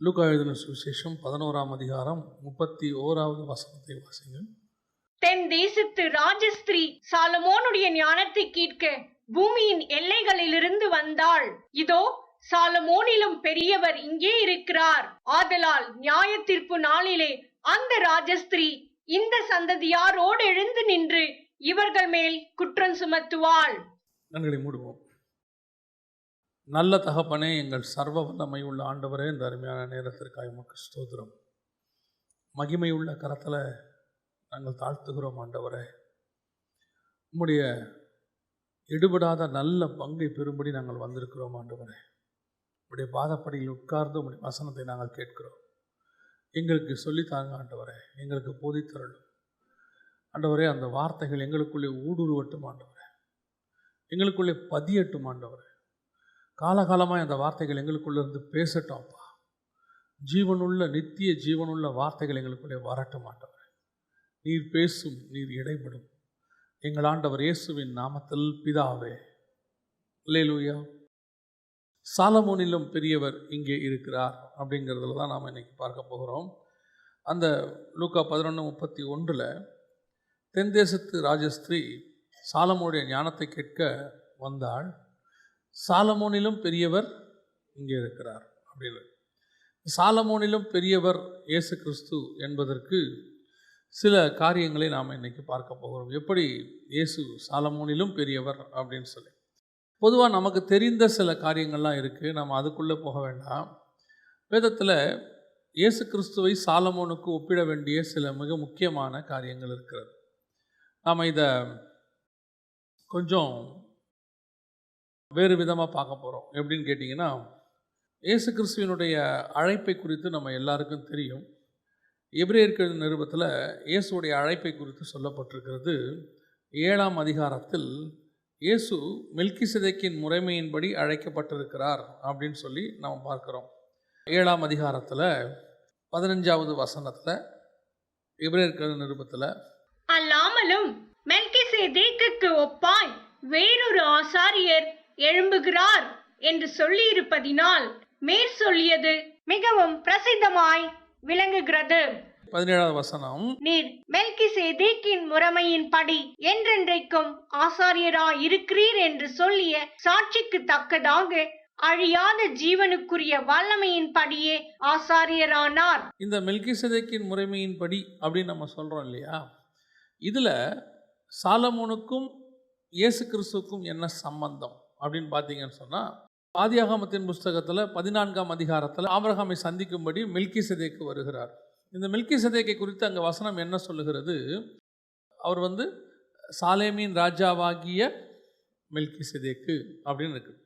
லூக்கா எழுதின சுவிசேஷம் 11ஆம் அதிகாரம் 31வது வசனத்தை வாசிங்க. தென் தேசத்து ராஜஸ்திரீ சாலமோனுடைய ஞானத்தை கேட்க பூமியின் எல்லைகளிலிருந்து வந்தாள். இதோ, சாலமோனிலும் பெரியவர் இங்கே இருக்கிறார். ஆதலால் நியாய தீர்ப்பு நாளிலே அந்த ராஜஸ்திரீ இந்த சந்ததியாரோடு எழுந்து நின்று இவர்கள் மேல் குற்றம் சுமத்துவாள். கண்களை மூடுவோம். நல்ல தகப்பனே, எங்கள் சர்வ வல்லமை உள்ள ஆண்டவரே, இந்த அருமையான நேரத்திற்காக உமக்கு ஸ்தோத்திரம். மகிமையுள்ள கரத்தில் நாங்கள் தாழ்த்துகிறோம் ஆண்டவரே. உம்முடைய எடுபடாத நல்ல பங்கை பெறும்படி நாங்கள் வந்திருக்கிறோம் ஆண்டவரே. உம்முடைய பாதப்படியில் உட்கார்ந்து உம்முடைய வசனத்தை நாங்கள் கேட்கிறோம். எங்களுக்கு சொல்லித்தாங்க ஆண்டவரே, எங்களுக்கு போதித்தரலும் ஆண்டவரே. அந்த வார்த்தைகள் எங்களுக்குள்ளே ஊடுருவட்டும் ஆண்டவரே, எங்களுக்குள்ளே பதியட்டும் ஆண்டவரே. காலகாலமாக அந்த வார்த்தைகள் எங்களுக்குள்ளேருந்து பேசட்டும் அப்பா. ஜீவனுள்ள நித்திய ஜீவனுள்ள வார்த்தைகள் எங்களுக்குள்ளே வரட்டும் ஆண்டவரே. நீர் பேசும், நீர் இடைப்படும். எங்கள் ஆண்டவர் இயேசுவின் நாமத்தில் பிதாவே, அல்லேலூயா. சாலமோனிலும் பெரியவர் இங்கே இருக்கிறார் அப்படிங்கிறதுல தான் நாம் இன்னைக்கு பார்க்க போகிறோம். அந்த லூக்கா 11:31 தென் தேசத்து ராஜஸ்திரீ சாலமோனுடைய ஞானத்தை கேட்க வந்தாள். சாலமோனிலும் பெரியவர் இங்கே இருக்கிறார் அப்படின்னு. சாலமோனிலும் பெரியவர் இயேசு கிறிஸ்து என்பதற்கு சில காரியங்களை நாம் இன்னைக்கு பார்க்க போகிறோம். எப்படி இயேசு சாலமோனிலும் பெரியவர் அப்படின்னு சொல்லி பொதுவாக நமக்கு தெரிந்த சில காரியங்கள்லாம் இருக்குது. நம்ம அதுக்குள்ளே போக வேண்டாம். வேதத்தில் இயேசு கிறிஸ்துவை சாலமோனுக்கு ஒப்பிட வேண்டிய சில மிக முக்கியமான காரியங்கள் இருக்கிறது. நாம் இதை கொஞ்சம் வேறு விதமாக பார்க்க போகிறோம். எப்படின்னு கேட்டிங்கன்னா, இயேசு கிறிஸ்துவினுடைய அழைப்பை குறித்து நம்ம எல்லாருக்கும் தெரியும். எபிரேயர் நிருபத்தில் இயேசுடைய அழைப்பை குறித்து சொல்லப்பட்டிருக்கிறது. 7ஆம் அதிகாரத்தில் இயேசு மெல்கிசேதேக்கின் முறைமையின்படி அழைக்கப்பட்டிருக்கிறார் அப்படின்னு சொல்லி நம்ம பார்க்குறோம். 7ஆம் அதிகாரத்தில் 15வது வசனத்தில் எபிரேயர் நிருபத்தில், அல்லாமலும் மெல்கிசேதேக்குக்கு ஒப்பாய் வேறொரு ஆசாரியர் எழும்புகிறார் என்று சொல்லியிருப்பதினால் மேற் சொல்லியது மிகவும் பிரசித்தமாய் விளங்குகிறது. 17வது வசனம், நீர் மெல்கிசேதேக்கின் முறைமையின்படி என்றென்றைக்கும் ஆசாரியராய் இருக்கிறீர் என்று சொல்லிய சாட்சிக்கு தக்கதாக அழியாத ஜீவனுக்குரிய வல்லமையின்படியே ஆசாரியரானார். இந்த மெல்கிசேதேக்கின் முறைமையின்படி அப்படின்னு நம்ம சொல்கிறோம் இல்லையா? இதில் சாலமோனுக்கும் இயேசு கிறிஸ்துவுக்கும் என்ன சம்பந்தம் அப்படின்னு பார்த்தீங்கன்னு சொன்னால், ஆதியாகமத்தின் புஸ்தகத்தில் 14ஆம் அதிகாரத்தில் ஆபிரகாமை சந்திக்கும்படி மெல்கிசேதேக்கு வருகிறார். இந்த மெல்கிசேதேக்கை குறித்து அங்கே வசனம் என்ன சொல்லுகிறது? அவர் சாலேமின் ராஜாவாகிய மெல்கிசேதேக்கு அப்படின்னு இருக்குது.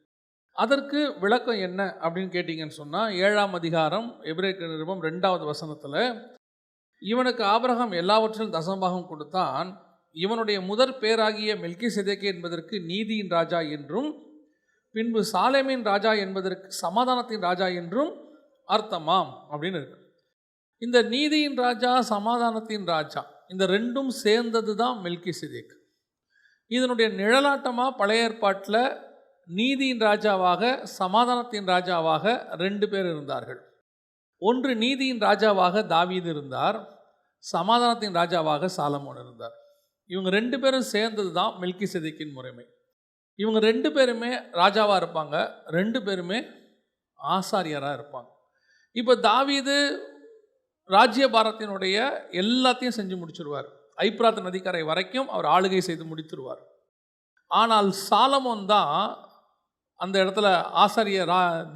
அதற்கு விளக்கம் என்ன அப்படின்னு கேட்டிங்கன்னு சொன்னால், 7ஆம் அதிகாரம் எபிரேயர் நிருபம் 2வது வசனத்தில், இவனுக்கு ஆபிரகாம் எல்லாவற்றிலும் தசமபாகம் கொடுத்தான். இவனுடைய முதற் பேராகிய மெல்கிசேதேக்கு என்பதற்கு நீதியின் ராஜா என்றும், பின்பு சாலேமின் ராஜா என்பதற்கு சமாதானத்தின் ராஜா என்றும் அர்த்தமாம் அப்படின்னு இருக்கு. இந்த நீதியின் ராஜா, சமாதானத்தின் ராஜா, இந்த ரெண்டும் சேர்ந்தது தான் மெல்கிசேதேக்கு. இதனுடைய நிழலாட்டமாக பழைய ஏற்பாட்டில் நீதியின் ராஜாவாக, சமாதானத்தின் ராஜாவாக 2 பேர் இருந்தார்கள். ஒன்று நீதியின் ராஜாவாக தாவீது இருந்தார், சமாதானத்தின் ராஜாவாக சாலமோன் இருந்தார். இவங்க 2 பேரும் சேர்ந்தது தான் மெல்கிசேதேக்கின் முறைமை. இவங்க 2 பேருமே ராஜாவாக இருப்பாங்க, 2 பேருமே ஆசாரியராக இருப்பாங்க. இப்போ தாவீது ராஜ்யபாரத்தினுடைய எல்லாத்தையும் செஞ்சு முடிச்சிருவார். ஐப்ராத் நதிக்கரை வரைக்கும் அவர் ஆளுகை செய்து முடித்துருவார். ஆனால் சாலமோன் தான் அந்த இடத்துல ஆசாரிய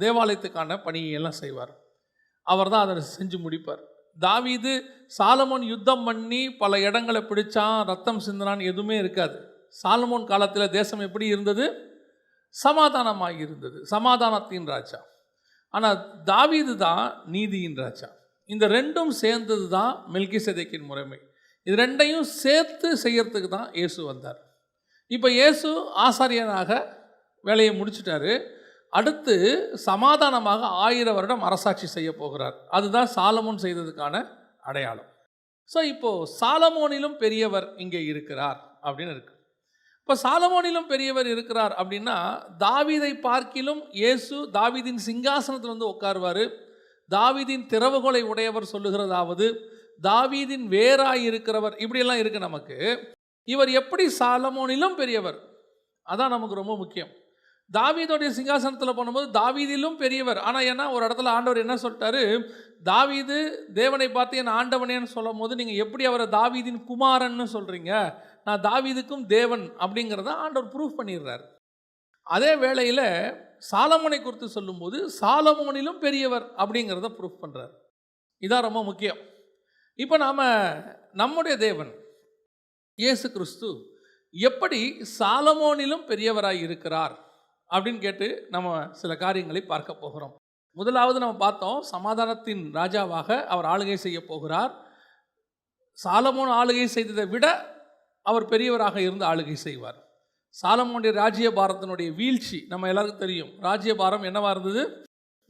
தேவாலயத்துக்கான பணியெல்லாம் செய்வார். அவர் தான் அதை செஞ்சு முடிப்பார். தாவீது, சாலமோன் யுத்தம் பண்ணி பல இடங்களை பிடிச்சான், ரத்தம் சிந்தினான், எதுவுமே இருக்காது. சாலமோன் காலத்தில் தேசம் எப்படி இருந்தது? சமாதானமாக இருந்தது, சமாதானத்தின் ராஜா. ஆனால் தாவீது தான் நீதியின் ராஜா. இந்த ரெண்டும் சேர்ந்தது தான் மெல்கிசேதேக்கின் முறைமை. இது ரெண்டையும் சேர்த்து செய்யறதுக்கு தான் இயேசு வந்தார். இப்போ இயேசு ஆசாரியனாக வேலையை முடிச்சிட்டாரு. அடுத்து சமாதானமாக 1000 வருடம் அரசாட்சி செய்ய போகிறார். அதுதான் சாலமோன் செய்ததுக்கான அடையாளம். ஸோ இப்போது சாலமோனிலும் பெரியவர் இங்கே இருக்கிறார் அப்படின்னு இருக்கு. இப்போ சாலமோனிலும் பெரியவர் இருக்கிறார் அப்படின்னா, தாவீதை பார்க்கிலும் இயேசு தாவீதின் சிங்காசனத்தில் உட்காருவார். தாவீதின் திறவுகோலை உடையவர் சொல்லுகிறதாவது, தாவீதின் வேராய் இருக்கிறவர், இப்படியெல்லாம் இருக்கு நமக்கு. இவர் எப்படி சாலமோனிலும் பெரியவர், அதான் நமக்கு ரொம்ப முக்கியம். தாவீதோடைய சிங்காசனத்தில் போகும்போது தாவீதிலும் பெரியவர். ஆனால் ஏன்னா ஒரு இடத்துல ஆண்டவர் என்ன சொல்லிட்டாரு, தாவீது தேவனை பார்த்து என் ஆண்டவனேன்னு சொல்லும் போது நீங்கள் எப்படி அவரை தாவீதின் குமாரன்னு சொல்கிறீங்க, நான் தாவீதுக்கும் தேவன் அப்படிங்கிறத ஆண்டவர் ப்ரூஃப் பண்ணிடுறார். அதே வேளையில் சாலமோனை குறித்து சொல்லும்போது சாலமோனிலும் பெரியவர் அப்படிங்கிறத ப்ரூஃப் பண்ணுறார். இதான் ரொம்ப முக்கியம். இப்போ நாம் நம்முடைய தேவன் இயேசு கிறிஸ்து எப்படி சாலமோனிலும் பெரியவராய் இருக்கிறார் அப்படின்னு கேட்டு நம்ம சில காரியங்களை பார்க்க போகிறோம். முதலாவது நம்ம பார்த்தோம், சமாதானத்தின் ராஜாவாக அவர் ஆளுகை செய்ய போகிறார். சாலமோன் ஆளுகை செய்ததை விட அவர் பெரியவராக இருந்து ஆளுகை செய்வார். சாலமோனுடைய ராஜ்யபாரத்தினுடைய வீழ்ச்சி நம்ம எல்லாருக்கும் தெரியும். ராஜ்யபாரம் என்னவா இருந்தது?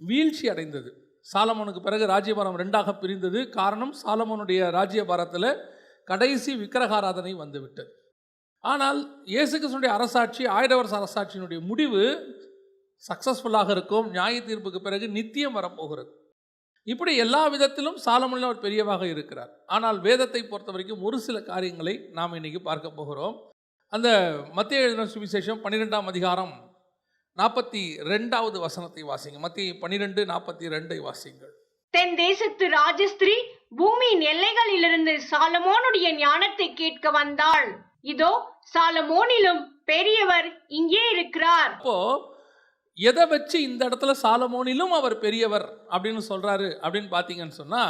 வீழ்ச்சி அடைந்தது. சாலமோனுக்கு பிறகு ராஜ்யபாரம் 2ஆக பிரிந்தது. காரணம், சாலமோனுடைய ராஜ்யபாரத்தில் கடைசி விக்கிரகாராதனை வந்துவிட்டது. ஆனால் இயேசு கிறிஸ்துவினுடைய அரசாட்சி, 1000 வருஷ அரசாட்சியினுடைய முடிவு சக்ஸஸ்ஃபுல்லாக இருக்கும். நியாய தீர்ப்புக்கு பிறகு நித்தியம் வரப்போகிறது. இப்படி எல்லா விதத்திலும் சாலமோன் அவர் பெரியவாக இருக்கிறார். ஆனால் வேதத்தை பொறுத்த வரைக்கும் ஒரு சில காரியங்களை நாம் இன்னைக்கு பார்க்க போகிறோம். அந்த மத்தேயு எழுதின சுவிசேஷம் 12ஆம் அதிகாரம் 42வது வசனத்தை வாசிங்க. மத்தேயு 12:42 வாசிங்கள். தென் தேசத்து ராஜஸ்திரீ பூமியின் எல்லைகளிலிருந்து சாலமோனுடைய ஞானத்தை கேட்க வந்தாள். இதோ சாலமோனிலும் பெரியவர் இங்கே இருக்கிறார். அப்போ எதை வச்சு இந்த இடத்துல சாலமோனிலும் அவர் பெரியவர் அப்படின்னு சொல்றாரு அப்படின்னு பார்த்தீங்கன்னு சொன்னா,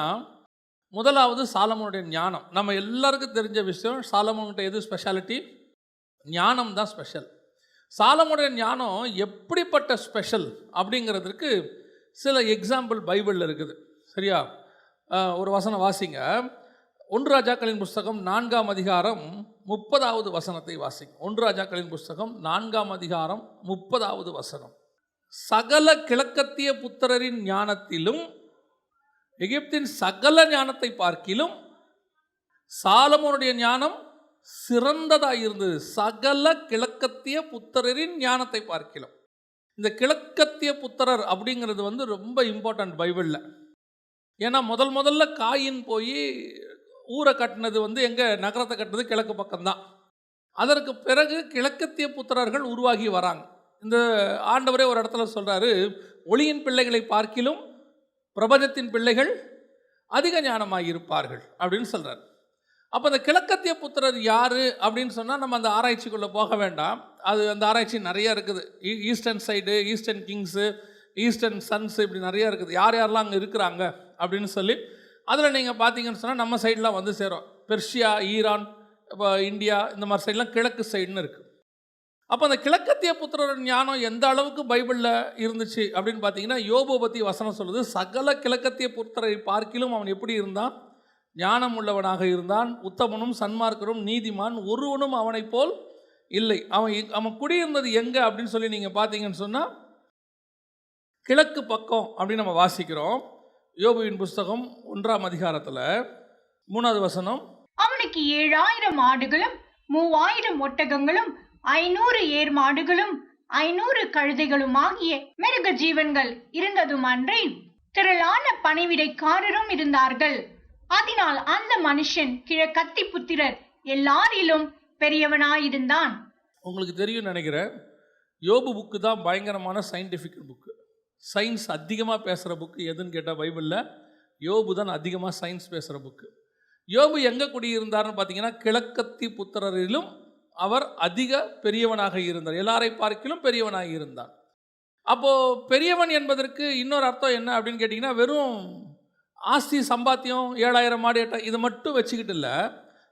முதலாவது சாலமோனுடைய ஞானம். நம்ம எல்லாருக்கும் தெரிஞ்ச விஷயம், சாலமோன்கிட்ட எது ஸ்பெஷாலிட்டி? ஞானம் தான் ஸ்பெஷல். சாலமோனுடைய ஞானம் எப்படிப்பட்ட ஸ்பெஷல் அப்படிங்கிறதுக்கு சில எக்ஸாம்பிள் பைபிளில் இருக்குது. சரியா? ஒரு வசனம் வாசிங்க. 1 ராஜாக்களின் புஸ்தகம் 4ஆம் அதிகாரம் 30வது வசனத்தை வாசிங்க. 1 ராஜாக்களின் புஸ்தகம் 4ஆம் அதிகாரம் 30வது வசனம். சகல கிழக்கத்திய புத்திரரின் ஞானத்திலும் எகிப்தின் சகல ஞானத்தை பார்க்கிலும் சாலமோனுடைய ஞானம் சிறந்ததாக இருந்தது. சகல கிழக்கத்திய புத்திரரின் ஞானத்தை பார்க்கிலும். இந்த கிழக்கத்திய புத்திரர் அப்படிங்கிறது ரொம்ப இம்பார்ட்டன்ட் பைபிளில். ஏன்னா முதல்ல காயின் போய் ஊரை கட்டினது எங்கே? நகரத்தை கட்டினது கிழக்கு பக்கம்தான். அதற்கு பிறகு கிழக்கத்திய புத்திரர்கள் உருவாகி வராங்க. இந்த ஆண்டவரே ஒரு இடத்துல சொல்கிறாரு, ஒளியின் பிள்ளைகளை பார்க்கிலும் பிரபஞ்சத்தின் பிள்ளைகள் அதிக ஞானமாக இருப்பார்கள் அப்படின்னு சொல்கிறார். அப்போ அந்த கிழக்கத்திய புத்திரர் யார் அப்படின்னு சொன்னால் நம்ம அந்த ஆராய்ச்சிக்குள்ளே போக வேண்டாம். அது அந்த ஆராய்ச்சி நிறையா இருக்குது. Eastern side, eastern kings, eastern sons, இப்படி நிறையா இருக்குது. யாரெல்லாம் அங்கே இருக்கிறாங்க அப்படின்னு சொல்லி அதில் நீங்கள் பார்த்தீங்கன்னு சொன்னால் நம்ம சைடெலாம் சேரும். பெர்ஷியா, ஈரான், இப்போ இந்தியா, இந்த மாதிரி சைடெலாம் கிழக்கு சைடுன்னு இருக்குது. அப்போ அந்த கிழக்கத்திய புத்திரர் ஞானம் எந்த அளவுக்கு பைபிளில் இருந்துச்சு அப்படின்னு பார்த்தீங்கன்னா, யோபு பற்றி வசனம் சொல்லுது, சகல கிழக்கத்திய புத்திரரை பார்க்கிலும் அவன் எப்படி இருந்தான்? ஞானம் உள்ளவனாக இருந்தான். உத்தமனும் சன்மார்க்கரும் நீதிமான் ஒருவனும் அவனை போல் இல்லை. அவன் குடியிருந்தது எங்கே அப்படின்னு சொல்லி நீங்கள் பார்த்தீங்கன்னு சொன்னால் கிழக்கு பக்கம் அப்படின்னு நம்ம வாசிக்கிறோம். யோபுவின் புஸ்தகம் 1ஆம் அதிகாரத்தில் 3வது வசனம். அவனுக்கு 7000 ஆடுகளும் 3000 ஒட்டகங்களும் 500 ஏர் மாடுகளும் 500 கழுதைகளும் ஆகிய மிருக ஜீவன்கள் இருந்ததும் அன்றி திரளான பணிவிடைக்காரரும் இருந்தார்கள். அதனால் அந்த மனுஷன் கிழக்கத்தி புத்திரர் எல்லாரிலும் பெரியவனாயிருந்தான். உங்களுக்கு தெரியும் நினைக்கிறேன், யோபு புக்கு தான் பயங்கரமான சயின்டிஃபிக் புக்கு. சயின்ஸ் அதிகமாக பேசுகிற புக்கு எதுன்னு கேட்டால் பைபிளில் யோபு தான் அதிகமாக சயின்ஸ் பேசுகிற புக்கு. யோபு எங்கே குடியிருந்தார்னு பார்த்தீங்கன்னா, கிழக்கத்தி புத்திரரிலும் அவர் அதிக பெரியவனாக இருந்தார். எல்லாரை பார்க்கிலும் பெரியவனாக இருந்தார். அப்போது பெரியவன் என்பதற்கு இன்னொரு அர்த்தம் என்ன அப்படின்னு கேட்டிங்கன்னா, வெறும் ஆஸ்தி சம்பாத்தியம் 7000 மாடு 8 இது மட்டும் வச்சுக்கிட்டு இல்லை.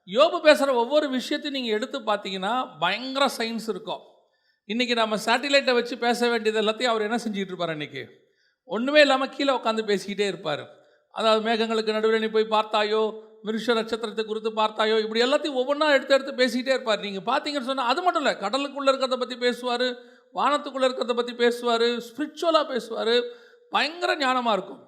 யோபு பேசுகிற ஒவ்வொரு விஷயத்தையும் நீங்கள் எடுத்து பார்த்தீங்கன்னா பயங்கர சயின்ஸ் இருக்கும். இன்றைக்கி நம்ம சேட்டிலைட்டை வச்சு பேச வேண்டியது எல்லாத்தையும் அவர் என்ன செஞ்சுக்கிட்டு இருப்பார்? இன்றைக்கி ஒன்றுமே இல்லாமல் கீழே உட்காந்து பேசிக்கிட்டே இருப்பார். அதாவது மேகங்களுக்கு நடுவில் நீ போய் பார்த்தாயோ, மிருஷ நட்சத்திரத்தை குறித்து பார்த்தாயோ, இப்படி எல்லாத்தையும் ஒவ்வொன்றா எடுத்து பேசிக்கிட்டே இருப்பார். நீங்கள் பார்த்தீங்கன்னு சொன்னால் அது மட்டும் இல்லை, கடலுக்குள்ளே இருக்கிறத பற்றி பேசுவார், வானத்துக்குள்ளே இருக்கிறத பற்றி பேசுவார், ஸ்பிரிச்சுவலாக பேசுவார், பயங்கர ஞானமாக இருக்கும்.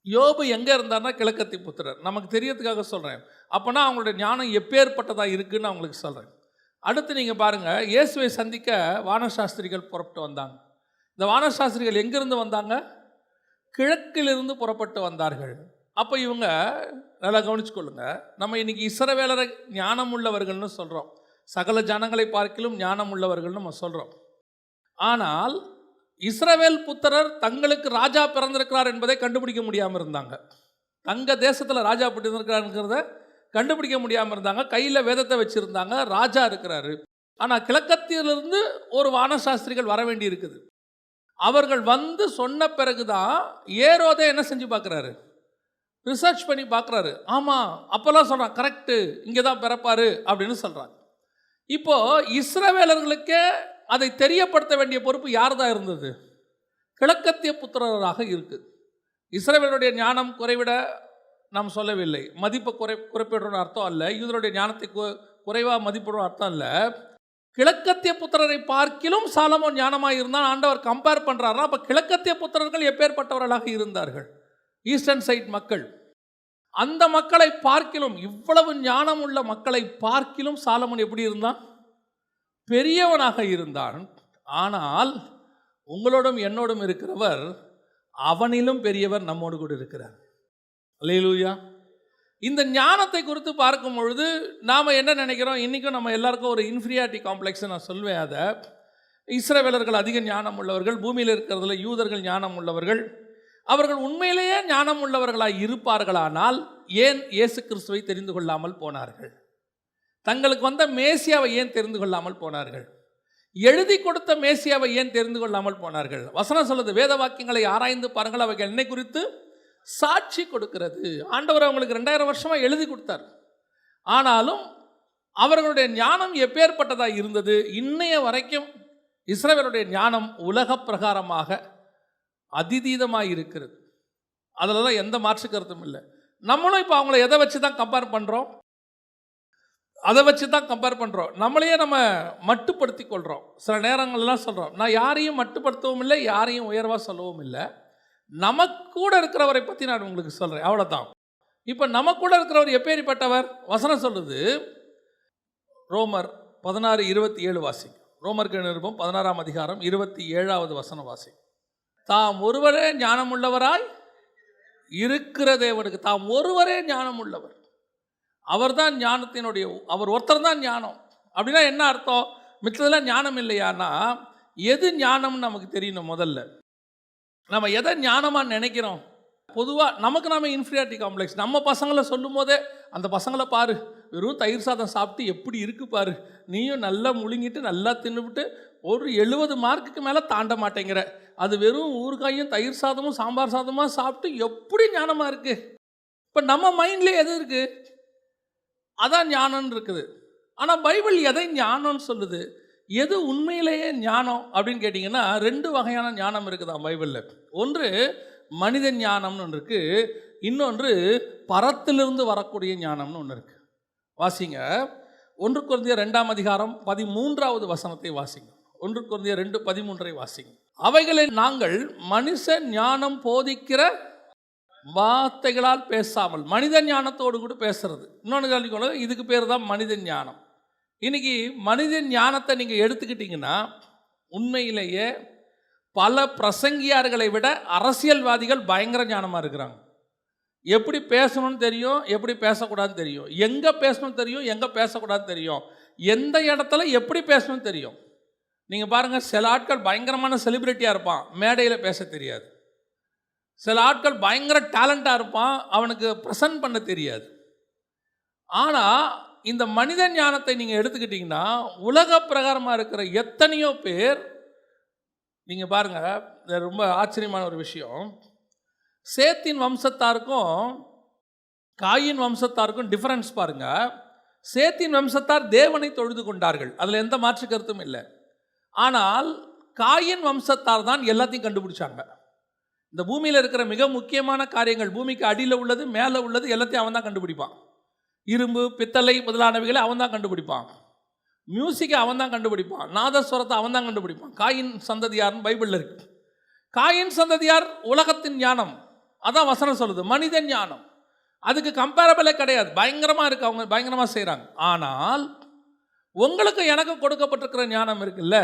யோபு எங்கே இருந்தார்னா கிழக்கத்தி புத்திரர். நமக்கு தெரியறதுக்காக சொல்கிறேன். அப்போனா அவங்களுடைய ஞானம் எப்பேற்பட்டதாக இருக்குதுன்னு அவங்களுக்கு சொல்கிறேன். அடுத்து நீங்கள் பாருங்கள், இயேசுவை சந்திக்க வானசாஸ்திரிகள் புறப்பட்டு வந்தாங்க. இந்த வானசாஸ்திரிகள் எங்கேருந்து வந்தாங்க? கிழக்கிலிருந்து புறப்பட்டு வந்தார்கள். அப்போ இவங்க நல்லா கவனிச்சுக்கொள்ளுங்க, நம்ம இன்னைக்கு இஸ்ரவேலரை ஞானம் உள்ளவர்கள்னு சொல்கிறோம், சகல ஜனங்களை பார்க்கிலும் ஞானம் உள்ளவர்கள்னு நம்ம சொல்கிறோம். ஆனால் இஸ்ரவேல் புத்திரர் தங்களுக்கு ராஜா பிறந்திருக்கிறார் என்பதை கண்டுபிடிக்க முடியாமல் இருந்தாங்க. தங்க தேசத்தில் ராஜா பிறந்திருக்கிறாருங்கிறத கண்டுபிடிக்க முடியாமல் இருந்தாங்க. கையில் வேதத்தை வச்சுருந்தாங்க, ராஜா இருக்கிறாரு. ஆனால் கிழக்கத்திலிருந்து ஒரு வானசாஸ்திரிகள் வர வேண்டி இருக்குது. அவர்கள் வந்து சொன்ன பிறகுதான் ஏரோதே என்ன செஞ்சு பார்க்குறாரு, ரிசர்ச் பண்ணி பார்க்குறாரு. ஆமாம், அப்போல்லாம் சொல்கிறான், கரெக்டு, இங்கே தான் பிறப்பாரு அப்படின்னு சொல்கிறாங்க. இப்போது இஸ்ரவேலர்களுக்கே அதை தெரியப்படுத்த வேண்டிய பொறுப்பு யார் தான் இருந்தது? கிழக்கத்திய புத்திரராக இருக்குது. இஸ்ரவேலுடைய ஞானம் குறைவிட நாம் சொல்லவில்லை, மதிப்பை குறைப்பிடுற அர்த்தம் அல்ல, யூதருடைய ஞானத்தை குறைவாக மதிப்பிடுற அர்த்தம் இல்லை. கிழக்கத்திய புத்திரரை பார்க்கிலும் சாலமோன் ஞானமாக இருந்தால் ஆண்டவர் கம்பேர் பண்ணுறாருன்னா, அப்போ கிழக்கத்திய புத்திரர்கள் எப்பேற்பட்டவர்களாக இருந்தார்கள்? ஈஸ்டர்ன் சைட் மக்கள். அந்த மக்களை பார்க்கிலும், இவ்வளவு ஞானம் உள்ள மக்களை பார்க்கிலும் சாலமோன் எப்படி இருந்தான்? பெரியவனாக இருந்தான். ஆனால் உங்களோடும் என்னோடும் இருக்கிறவர் அவனிலும் பெரியவர் நம்மோடு கூட இருக்கிறார். அல்லேலூயா. இந்த ஞானத்தை குறித்து பார்க்கும் பொழுது நாம் என்ன நினைக்கிறோம்? இன்றைக்கும் நம்ம எல்லாருக்கும் ஒரு இன்ஃபீரியாரிட்டி காம்ப்ளெக்ஸ் நான் சொல்வேன். அதை இஸ்ரவேலர்கள் அதிக ஞானம் உள்ளவர்கள், பூமியில் இருக்கிறதுல யூதர்கள் ஞானம் உள்ளவர்கள். அவர்கள் உண்மையிலேயே ஞானம் உள்ளவர்களாக இருப்பார்களானால் ஏன் இயேசு கிறிஸ்துவை தெரிந்து கொள்ளாமல் போனார்கள்? தங்களுக்கு வந்த மேசியாவை ஏன் தெரிந்து கொள்ளாமல் போனார்கள்? எழுதி கொடுத்த மேசியாவை ஏன் தெரிந்து கொள்ளாமல் போனார்கள்? வசனம் சொல்லுது, வேத வாக்கியங்களை ஆராய்ந்து பாருங்கள், அவைகள் என்னை குறித்து சாட்சி கொடுக்கிறது. ஆண்டவர் அவங்களுக்கு 2000 வருஷமாக எழுதி கொடுத்தார். ஆனாலும் அவர்களுடைய ஞானம் எப்பேற்பட்டதாக இருந்தது? இன்னைய வரைக்கும் இஸ்ரவேலுடைய ஞானம் உலக பிரகாரமாக அதிதீதமாக இருக்கிறது. அதிலலாம் எந்த மாற்று கருத்தும் இல்லை. நம்மளும் இப்போ அவங்கள எதை வச்சு தான் கம்பேர் பண்ணுறோம்? அதை வச்சு தான் கம்பேர் பண்ணுறோம். நம்மளையே நம்ம மட்டுப்படுத்தி கொள்கிறோம். சில நேரங்கள்லாம் சொல்கிறோம், நான் யாரையும் மட்டுப்படுத்தவும் இல்லை, யாரையும் உயர்வாக சொல்லவும் இல்லை, நமக்கூட இருக்கிறவரை பற்றி நான் உங்களுக்கு சொல்கிறேன், அவ்வளோதான். இப்போ நமக்கூட இருக்கிறவர் எப்பேற்பட்டவர்? வசனம் சொல்லுது, ரோமர் 16:27 வாசிங்க. ரோமருக்கு நிருபம் 16ஆம் அதிகாரம் 27வது வசனம் வாசிங்க. தாம் ஒருவரே ஞானமுள்ளவராய் இருக்கிற தேவனுக்கு, தாம் ஒருவரே ஞானம் உள்ளவர், அவர் தான் ஞானத்தினுடைய, அவர் ஒருத்தர் தான் ஞானம். அப்படின்னா என்ன அர்த்தம்? மிச்சதெல்லாம் ஞானம் இல்லையானா எது ஞானம்னு நமக்கு தெரியணும். முதல்ல நம்ம எதை ஞானமாக நினைக்கிறோம்? பொதுவாக நமக்கு நாம இன்ஃபீரியாரிட்டி காம்ப்ளெக்ஸ். நம்ம பசங்களை சொல்லும் போதே, அந்த பசங்களை பாரு, வெறும் தயிர் சாதம் சாப்பிட்டு எப்படி இருக்கு பாரு, நீயும் நல்லா முழுங்கிட்டு நல்லா தின்னுபிட்டு ஒரு 70 மார்க்குக்கு மேலே தாண்ட மாட்டேங்கிற, அது வெறும் ஊறுகாயும் தயிர் சாதமும் சாம்பார் சாதமாக சாப்பிட்டு எப்படி ஞானமாக இருக்குது? இப்போ நம்ம மைண்ட்லேயே எது இருக்குது? அதான் ஞானம்னு இருக்குது. ஆனால் பைபிள் எதை ஞானம்னு சொல்லுது? எது உண்மையிலேயே ஞானம் அப்படின்னு கேட்டிங்கன்னா 2 வகையான ஞானம் இருக்குதா பைபிளில். ஒன்று மனித ஞானம்னு ஒன்று இருக்குது, இன்னொன்று பரத்திலிருந்து வரக்கூடிய ஞானம்னு ஒன்று இருக்குது. வாசிங்க 1 கொரிந்தியர் 2ஆம் அதிகாரம் 13வது வசனத்தை வாசிங்க. 1 கொரிந்தியர் 2:13 வாசிங்க. அவைகளை நாங்கள் மனுஷ ஞானம் போதிக்கிற வார்த்தைகளால் பேசாமல், மனித ஞானத்தோடு கூட பேசுறது. இன்னொன்று கவனிக்கொள்ள, இதுக்கு பேர் தான் மனித ஞானம். இன்னைக்கு மனித ஞானத்தை நீங்கள் எடுத்துக்கிட்டிங்கன்னா உண்மையிலேயே பல பிரசங்கியார்களை விட அரசியல்வாதிகள் பயங்கர ஞானமாக இருக்கிறாங்க. எப்படி பேசணும்னு தெரியும், எப்படி பேசக்கூடாதுன்னு தெரியும், எங்கே பேசணும்னு தெரியும், எங்கே பேசக்கூடாதுன்னு தெரியும், எந்த இடத்துல எப்படி பேசணும்னு தெரியும். நீங்கள் பாருங்கள், சில ஆட்கள் பயங்கரமான செலிப்ரிட்டியாக இருப்பான், மேடையில் பேச தெரியாது. சில ஆட்கள் பயங்கர டேலண்டாக இருப்பான், அவனுக்கு ப்ரெசன்ட் பண்ண தெரியாது. ஆனால் இந்த மனித ஞானத்தை நீங்கள் எடுத்துக்கிட்டிங்கன்னா உலக பிரகாரமாக இருக்கிற எத்தனையோ பேர், நீங்கள் பாருங்கள், இது ரொம்ப ஆச்சரியமான ஒரு விஷயம். சேத்தின் வம்சத்தாருக்கும் காயின் வம்சத்தாருக்கும் டிஃபரன்ஸ் பாருங்கள். சேத்தின் வம்சத்தார் தேவனை தொழுது கொண்டார்கள், அதில் எந்த மாற்று கருத்தும் இல்லை. ஆனால் காயின் வம்சத்தார் தான் எல்லாத்தையும் கண்டுபிடிச்சாங்க. இந்த பூமியில் இருக்கிற மிக முக்கியமான காரியங்கள், பூமிக்கு அடியில் உள்ளது மேலே உள்ளது எல்லாத்தையும் அவன் தான் கண்டுபிடிப்பான். இரும்பு பித்தளை முதலானவைகளை அவன் தான் கண்டுபிடிப்பான். மியூசிக்கை அவன் தான் கண்டுபிடிப்பான். நாதஸ்வரத்தை அவன் தான் கண்டுபிடிப்பான். காயின் சந்ததியார்னு பைபிளில் இருக்கு. காயின் சந்ததியார் உலகத்தின் ஞானம், அதான் வசனம் சொல்லுது, மனித ஞானம். அதுக்கு கம்பேரபிளே கிடையாது, பயங்கரமாக இருக்குது, அவங்க பயங்கரமாக செய்கிறாங்க. ஆனால் உங்களுக்கு எனக்கு கொடுக்கப்பட்டிருக்கிற ஞானம் இருக்குல்ல,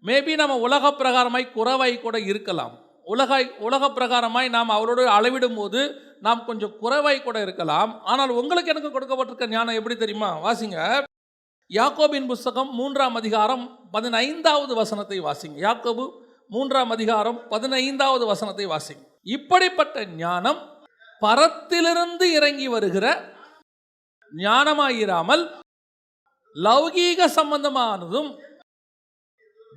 மேபி நம்ம உலக பிரகாரமாய் குறைவாய் கூட இருக்கலாம். உலக பிரகாரமாய் நாம் அவரோடு அளவிடும் போது நாம் கொஞ்சம் குறைவாய் கூட இருக்கலாம். ஆனால் உங்களுக்கு எனக்கு கொடுக்கப்பட்டிருக்க ஞானம் எப்படி தெரியுமா? வாசிங்க, யாக்கோபின் புஸ்தகம் 3ஆம் அதிகாரம் 15வது வசனத்தை வாசிங்க. யாக்கோபு 3ஆம் அதிகாரம் 15வது வசனத்தை வாசிங்க. இப்படிப்பட்ட ஞானம் பரத்திலிருந்து இறங்கி வருகிற ஞானமாயிராமல் லௌகீக சம்பந்தமானதும்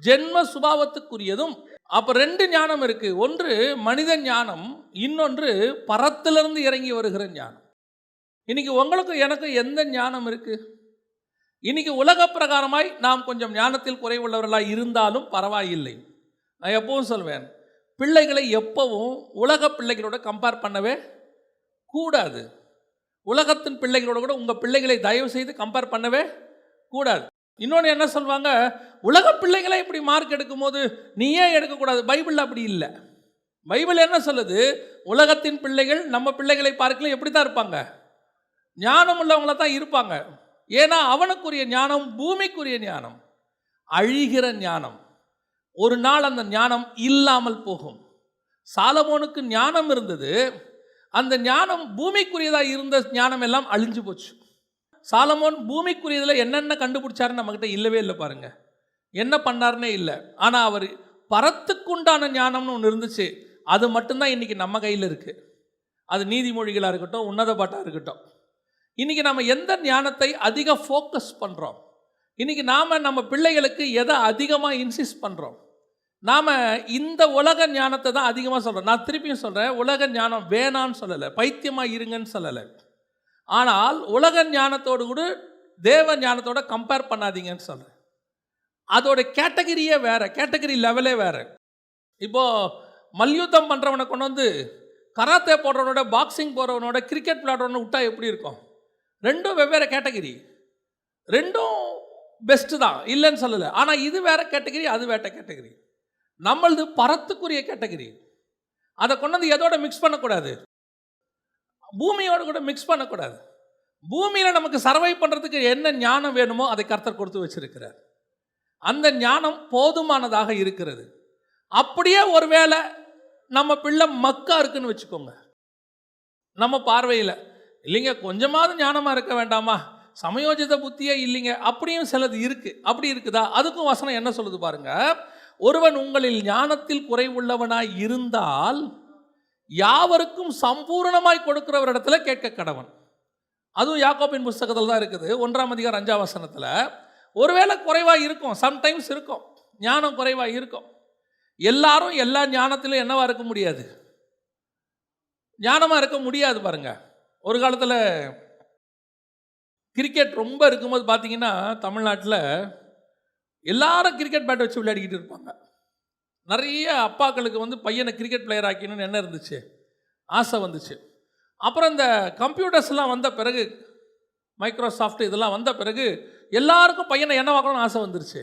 ஜென்ம சுபாவத்துக்குரியதும். அப்ப 2 ஞானம் இருக்கு. ஒன்று மனித ஞானம், இன்னொன்று பரத்திலிருந்து இறங்கி வருகிற ஞானம். இன்னைக்கு உங்களுக்கு எனக்கு எந்த ஞானம் இருக்கு? இன்னைக்கு உலக பிரகாரமாய் நாம் கொஞ்சம் ஞானத்தில் குறைவுள்ளவர்களாக இருந்தாலும் பரவாயில்லை. நான் எப்பவும் சொல்வேன், பிள்ளைகளை எப்பவும் உலக பிள்ளைகளோட கம்பேர் பண்ணவே கூடாது. உலகத்தின் பிள்ளைகளோட கூட உங்கள் பிள்ளைகளை தயவு செய்து கம்பேர் பண்ணவே கூடாது. இன்னொன்று என்ன சொல்லுவாங்க, உலக பிள்ளைகளை இப்படி மார்க் எடுக்கும் போது நீ ஏன் எடுக்கக்கூடாது? பைபிள் அப்படி இல்லை. பைபிள் என்ன சொல்லுது? உலகத்தின் பிள்ளைகள் நம்ம பிள்ளைகளை பார்க்கல எப்படி தான் இருப்பாங்க? ஞானம் உள்ளவங்கள தான் இருப்பாங்க. ஏன்னா அவனுக்குரிய ஞானம் பூமிக்குரிய ஞானம், அழிகிற ஞானம். ஒரு நாள் அந்த ஞானம் இல்லாமல் போகும். சாலமோனுக்கு ஞானம் இருந்தது, அந்த ஞானம் பூமிக்குரியதாக இருந்த ஞானம் எல்லாம் அழிஞ்சு போச்சு. சாலமோன் பூமிக்குரியதில் என்னென்ன கண்டுபிடிச்சாருன்னு நம்மக்கிட்ட இல்லவே இல்லை. பாருங்க, என்ன பண்ணாருன்னே இல்லை. ஆனால் அவர் பரத்துக்குண்டான ஞானம்னு ஒன்று இருந்துச்சு, அது மட்டும்தான் இன்றைக்கி நம்ம கையில் இருக்குது. அது நீதிமொழிகளாக இருக்கட்டும், உன்னத பாட்டாக இருக்கட்டும். இன்றைக்கி நம்ம எந்த ஞானத்தை அதிக ஃபோக்கஸ் பண்ணுறோம்? இன்றைக்கி நாம் நம்ம பிள்ளைகளுக்கு எதை அதிகமாக இன்சிஸ்ட் பண்ணுறோம்? நாம் இந்த உலக ஞானத்தை தான் அதிகமாக சொல்கிறோம். நான் திருப்பியும் சொல்கிறேன், உலக ஞானம் வேணான்னு சொல்லலை, பைத்தியமாக இருங்கன்னு சொல்லலை. ஆனால் உலக ஞானத்தோடு கூட தேவ ஞானத்தோட கம்பேர் பண்ணாதீங்கன்னு சொல்கிறேன். அதோட கேட்டகரியே வேறு, கேட்டகரி லெவலே வேறு. இப்போது மல்யுத்தம் பண்ணுறவனை கொண்டு வந்து கராத்தே போடுறவனோட, பாக்ஸிங் போடுறவனோட, கிரிக்கெட் விளையாடுறவனை விட்டால் எப்படி இருக்கும்? ரெண்டும் வெவ்வேறு கேட்டகரி, ரெண்டும் பெஸ்ட்டு தான், இல்லைன்னு சொல்லலை. ஆனால் இது வேறு கேட்டகரி, அது வேற கேட்டகரி. நம்மளது பரத்துக்குரிய கேட்டகரி. அதை கொண்டு வந்து எதோட மிக்ஸ் பண்ணக்கூடாது? பூமியோடு கூட மிக்ஸ் பண்ணக்கூடாது. பூமியில் நமக்கு சர்வை பண்ணுறதுக்கு என்ன ஞானம் வேணுமோ அதை கர்த்தர் கொடுத்து வச்சிருக்கிறார். அந்த ஞானம் போதுமானதாக இருக்கிறது. அப்படியே ஒருவேளை நம்ம பிள்ளை மக்கா இருக்குன்னு வச்சுக்கோங்க, நம்ம பார்வையில் இல்லைங்க, கொஞ்சமாவது ஞானமாக இருக்க வேண்டாமா, சமயோஜித புத்தியே இல்லைங்க, அப்படியும் சிலது இருக்குது. அப்படி இருக்குதா? அதுக்கும் வசனம் என்ன சொல்லுது பாருங்க, ஒருவன் உங்களில் ஞானத்தில் குறைவுள்ளவனாய் இருந்தால் யாவருக்கும் சம்பூர்ணமாய் கொடுக்கிறவரிடத்துல கேட்க கடவன். அதுவும் யாக்கோபின் புஸ்தகத்தில் தான் இருக்குது, 1ஆம் அதிகாரம் 5ஆம் வசனத்தில். ஒருவேளை குறைவாக இருக்கும், சம்டைம்ஸ் இருக்கும், ஞானம் குறைவாக இருக்கும். எல்லாரும் எல்லா ஞானத்திலும் என்னவா இருக்க முடியாது, ஞானமாக இருக்க முடியாது. பாருங்க, ஒரு காலத்தில் கிரிக்கெட் ரொம்ப இருக்கும்போது பார்த்தீங்கன்னா தமிழ்நாட்டில் எல்லாரும் கிரிக்கெட் பேட் வச்சு விளையாடிக்கிட்டு இருப்பாங்க. நிறைய அப்பாக்களுக்கு வந்து பையனை கிரிக்கெட் பிளேயர் ஆக்கணும்னு என்ன இருந்துச்சு, ஆசை வந்துச்சு. அப்புறம் இந்த கம்ப்யூட்டர்ஸ்லாம் வந்த பிறகு, மைக்ரோசாஃப்ட் இதெல்லாம் வந்த பிறகு எல்லாருக்கும் பையனை என்ன வாங்கணும்னு ஆசை வந்துருச்சு.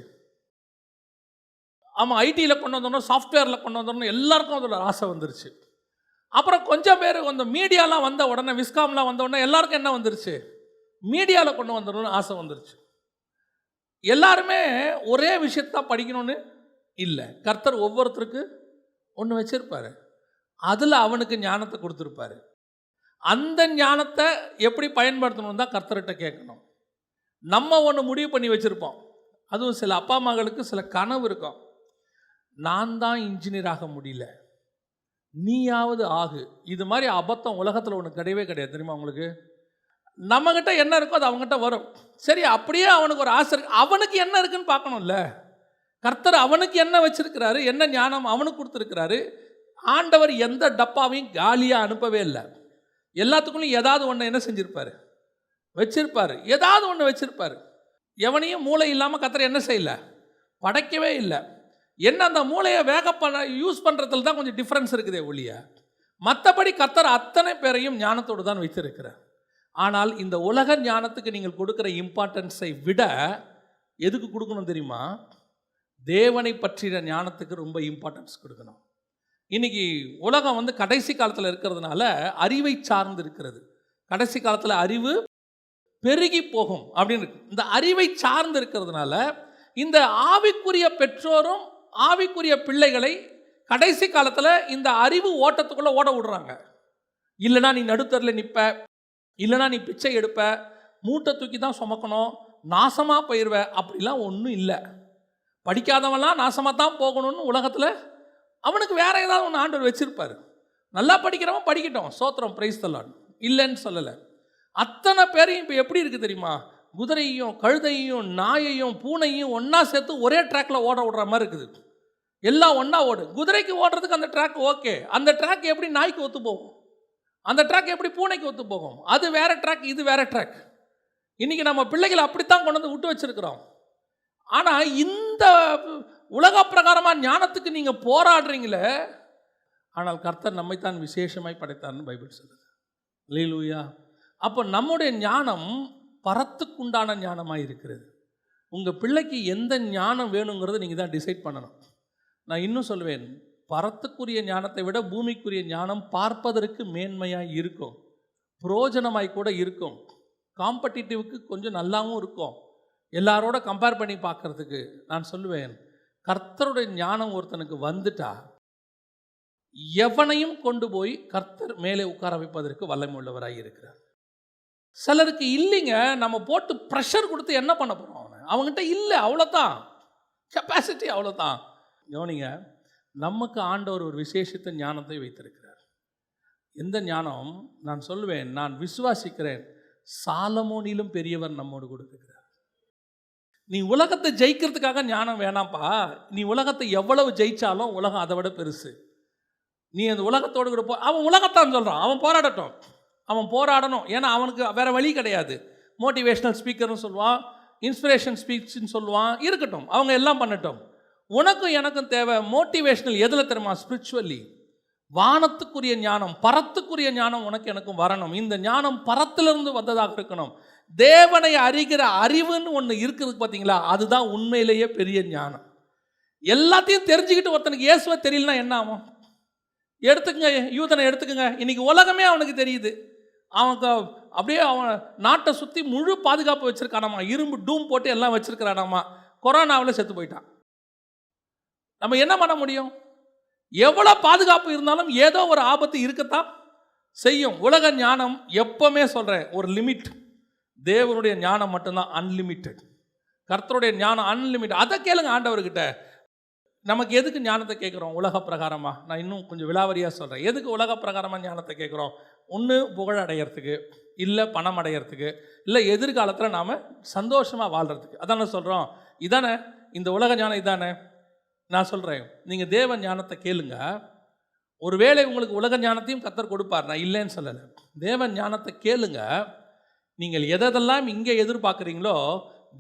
ஆமாம், ஐடியில் கொண்டு வந்தோம்னா, சாஃப்ட்வேரில் கொண்டு வந்தோம்னா எல்லாருக்கும் அதோட ஆசை வந்துருச்சு. அப்புறம் கொஞ்சம் பேர் அந்த மீடியாலாம் வந்த உடனே, விஸ்காம்லாம் வந்த உடனே எல்லாருக்கும் என்ன வந்துருச்சு, மீடியாவில் கொண்டு வந்துடணும்னு ஆசை வந்துருச்சு. எல்லாருமே ஒரே விஷயத்தான் படிக்கணும்னு இல்லை. கர்த்தர் ஒவ்வொருத்தருக்கு ஒன்று வச்சிருப்பாரு, அதில் அவனுக்கு ஞானத்தை கொடுத்துருப்பாரு. அந்த ஞானத்தை எப்படி பயன்படுத்தணும் தான் கர்த்தர்கிட்ட கேட்கணும். நம்ம ஒன்று முடிவு பண்ணி வச்சுருப்போம். அதுவும் சில அப்பா அம்மாங்களுக்கு சில கனவு இருக்கும், நான் தான் இன்ஜினியர் ஆக முடியல, நீயாவது ஆகு. இது மாதிரி அபத்தம் உலகத்தில் ஒன்று கிடையவே கிடையாது, தெரியுமா உங்களுக்கு? நம்மகிட்ட என்ன இருக்கோ அது அவங்ககிட்ட வரும். சரி, அப்படியே அவனுக்கு ஒரு ஆசை இருக்கு, அவனுக்கு என்ன இருக்குன்னு பார்க்கணும்ல. கர்த்தர் அவனுக்கு என்ன வச்சிருக்கிறாரு, என்ன ஞானம் அவனுக்கு கொடுத்துருக்கிறாரு. ஆண்டவர் எந்த டப்பாவையும் காலியாக அனுப்பவே இல்லை. எல்லாத்துக்குள்ளும் ஏதாவது ஒன்று என்ன செஞ்சுருப்பார், வச்சிருப்பார். ஏதாவது ஒன்று வச்சிருப்பார். எவனையும் மூளை இல்லாமல் கர்த்தர் என்ன செய்யலை, படைக்கவே இல்லை. என்ன அந்த மூளையை யூஸ் பண்ணுறதுல தான் கொஞ்சம் டிஃப்ரென்ஸ் இருக்குதே ஒழிய, மற்றபடி கர்த்தர் அத்தனை பேரையும் ஞானத்தோடு தான் வைத்திருக்கிறார். ஆனால் இந்த உலக ஞானத்துக்கு நீங்கள் கொடுக்குற இம்பார்ட்டன்ஸை விட எதுக்கு கொடுக்கணும் தெரியுமா? தேவனை பற்றிய ஞானத்துக்கு ரொம்ப இம்பார்ட்டன்ஸ் கொடுக்கணும். இன்றைக்கி உலகம் வந்து கடைசி காலத்தில் இருக்கிறதுனால அறிவை சார்ந்து இருக்கிறது. கடைசி காலத்தில் அறிவு பெருகி போகும் அப்படின்னு இருக்கு. இந்த அறிவை சார்ந்து இருக்கிறதுனால இந்த ஆவிக்குரிய பெற்றோரும் ஆவிக்குரிய பிள்ளைகளை கடைசி காலத்தில் இந்த அறிவு ஓட்டத்துக்குள்ளே ஓட விடுறாங்க. இல்லைனா நீ நடுத்தரில் நிற்ப, இல்லைனா நீ பிச்சை எடுப்ப, மூட்டை தூக்கி தான் சுமக்கணும், நாசமாக போயிடுவ. அப்படிலாம் ஒன்றும் இல்லை. படிக்காதவன்லாம் நாசமாக தான் போகணும்னு உலகத்தில் அவனுக்கு வேற ஏதாவது ஒன்று ஆண்டவர் வச்சிருப்பார். நல்லா படிக்கிறவன் படிக்கட்டும், சோத்திரம், பிரைஸ் தி லார்ட், இல்லைன்னு சொல்லலை. அத்தனை பேரையும் இப்போ எப்படி இருக்குது தெரியுமா? குதிரையையும் கழுதையையும் நாயையும் பூனையும் ஒன்றா சேர்த்து ஒரே ட்ராக்கில் ஓட விடுற மாதிரி இருக்குது. எல்லாம் ஒன்றா ஓடு. குதிரைக்கு ஓடுறதுக்கு அந்த ட்ராக் ஓகே, அந்த ட்ராக் எப்படி நாய்க்கு ஒத்து போகும்? அந்த ட்ராக் எப்படி பூனைக்கு ஒத்து போகும்? அது வேற ட்ராக், இது வேற ட்ராக். இன்றைக்கி நம்ம பிள்ளைகளை அப்படித்தான் கொண்டு வந்து விட்டு வச்சிருக்கிறோம். ஆனால் இந்த உலக பிரகாரமாக ஞானத்துக்கு நீங்கள் போராடுறீங்களே, ஆனால் கர்த்தர் நம்மைத்தான் விசேஷமாய் படைத்தார்னு பைபிள் சொல்லுது. அல்லேலூயா. அப்போ நம்முடைய ஞானம் பரத்துக்குண்டான ஞானமாக இருக்கிறது. உங்கள் பிள்ளைக்கு எந்த ஞானம் வேணுங்கிறத நீங்கள் தான் டிசைட் பண்ணணும். நான் இன்னும் சொல்லுவேன், பரத்துக்குரிய ஞானத்தை விட பூமிக்குரிய ஞானம் பார்ப்பதற்கு மேன்மையாக இருக்கும், புரோஜனமாய் கூட இருக்கும், காம்படிட்டிவ்க்கு கொஞ்சம் நல்லாவும் இருக்கும். எல்லாரோட கம்பேர் பண்ணி பார்க்கறதுக்கு நான் சொல்லுவேன், கர்த்தருடைய ஞானம் ஒருத்தனுக்கு வந்துட்டா எவனையும் கொண்டு போய் கர்த்தர் மேலே உட்கார வைப்பதற்கு வல்லமை உள்ளவராக இருக்கிறார். சிலருக்கு இல்லைங்க, நம்ம போட்டு ப்ரெஷர் கொடுத்து என்ன பண்ண போகிறோம்? அவங்ககிட்ட இல்லை, அவ்வளோதான், கெப்பாசிட்டி அவ்வளோதான். கவனிங்க, நமக்கு ஆண்டவர் ஒரு விசேஷித்த ஞானத்தை வைத்திருக்கிறார். எந்த ஞானம்? நான் சொல்லுவேன், நான் விசுவாசிக்கிறேன், சாலமோனிலும் பெரியவர் நம்மோடு கொடுக்கிறார். நீ உலகத்தை ஜெயிக்கிறதுக்காக ஞானம் வேணாம்ப்பா. நீ உலகத்தை எவ்வளவு ஜெயிச்சாலும் உலகம் அதை விட பெருசு. நீ அந்த உலகத்தோடு கூட அவன் உலகத்தான் சொல்கிறான், அவன் போராடட்டும், அவன் போராடணும். ஏன்னா அவனுக்கு வேறு வழி கிடையாது. மோட்டிவேஷ்னல் ஸ்பீக்கர்னு சொல்லுவான், இன்ஸ்பிரேஷன் ஸ்பீச்னு சொல்லுவான், இருக்கட்டும், அவங்க எல்லாம் பண்ணட்டும். உனக்கும் எனக்கும் தேவை மோட்டிவேஷ்னல் எதில் தெரியுமா? ஸ்பிரிச்சுவலி. வானத்துக்குரிய ஞானம், பரத்துக்குரிய ஞானம் உனக்கு எனக்கும் வரணும். இந்த ஞானம் பரத்திலிருந்து வந்ததாக இருக்கணும். தேவனை அறிகிற அறிவுன்னு ஒன்று இருக்குது பார்த்தீங்களா, அதுதான் உண்மையிலேயே பெரிய ஞானம். எல்லாத்தையும் தெரிஞ்சுக்கிட்டு ஒருத்தனுக்கு இயேசுவை தெரியலனா என்ன ஆகும்? எடுத்துக்கங்க, யூதனை எடுத்துக்கங்க. இன்னைக்கு உலகமே அவனுக்கு தெரியுது. அவனுக்கு அப்படியே அவன் நாட்டை சுற்றி முழு பாதுகாப்பு வச்சிருக்கானாமா, இரும்பு டூம் போட்டு எல்லாம் வச்சிருக்கிறானாமா. கொரோனாவில் செத்து போயிட்டான். நம்ம என்ன பண்ண முடியும்? எவ்வளோ பாதுகாப்பு இருந்தாலும் ஏதோ ஒரு ஆபத்து இருக்கத்தான் செய்யும். உலக ஞானம் எப்பவுமே சொல்கிறேன், ஒரு லிமிட். தேவனுடைய ஞானம் மட்டும்தான் அன்லிமிட்டெட். கர்த்தருடைய ஞானம் அன்லிமிட்டட். அதை கேளுங்க ஆண்டவர்கிட்ட. நமக்கு எதுக்கு ஞானத்தை கேட்குறோம்? உலக பிரகாரமாக. நான் இன்னும் கொஞ்சம் விலாவரியாக சொல்கிறேன். எதுக்கு உலக பிரகாரமாக ஞானத்தை கேட்குறோம்? ஒன்று புகழ் அடையிறதுக்கு, இல்லை பணம் அடையிறதுக்கு, இல்லை எதிர்காலத்தில் நாம் சந்தோஷமாக வாழ்கிறதுக்கு. அதானே சொல்கிறோம். இதானே இந்த உலக ஞானம்? இதானே நான் சொல்கிறேன். நீங்கள் தேவ ஞானத்தை கேளுங்க. ஒருவேளை உங்களுக்கு உலக ஞானத்தையும் கர்த்தர் கொடுப்பார், நான் இல்லைன்னு சொல்லலை. தேவ ஞானத்தை கேளுங்க. நீங்கள் எதெல்லாம் இங்கே எதிர்பார்க்குறீங்களோ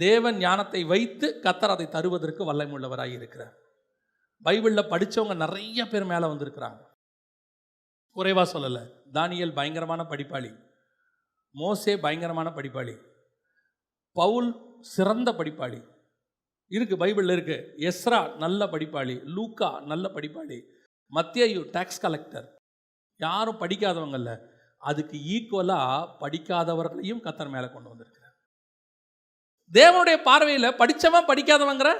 தேவ ஞானத்தை வைத்து கர்த்தர் அதை தருவதற்கு வல்லமை உள்ளவராக இருக்கிறார். பைபிளில் படித்தவங்க நிறைய பேர் மேலே வந்திருக்கிறாங்க, குறைவாக சொல்லலை. தானியேல் பயங்கரமான படிப்பாளி, மோசே பயங்கரமான படிப்பாளி, பவுல் சிறந்த படிப்பாளி, இருக்குது பைபிளில் இருக்குது. எஸ்ரா நல்ல படிப்பாளி, லூக்கா நல்ல படிப்பாளி, மத்தேயு டாக்ஸ் கலெக்டர். யாரும் படிக்காதவங்கல்ல, அதுக்கு ஈக்குவலாக படிக்காதவர்களையும் கர்த்தர் மேலே கொண்டு வந்திருக்கிறார். தேவனுடைய பார்வையில் படித்தவன் படிக்காதவங்கிற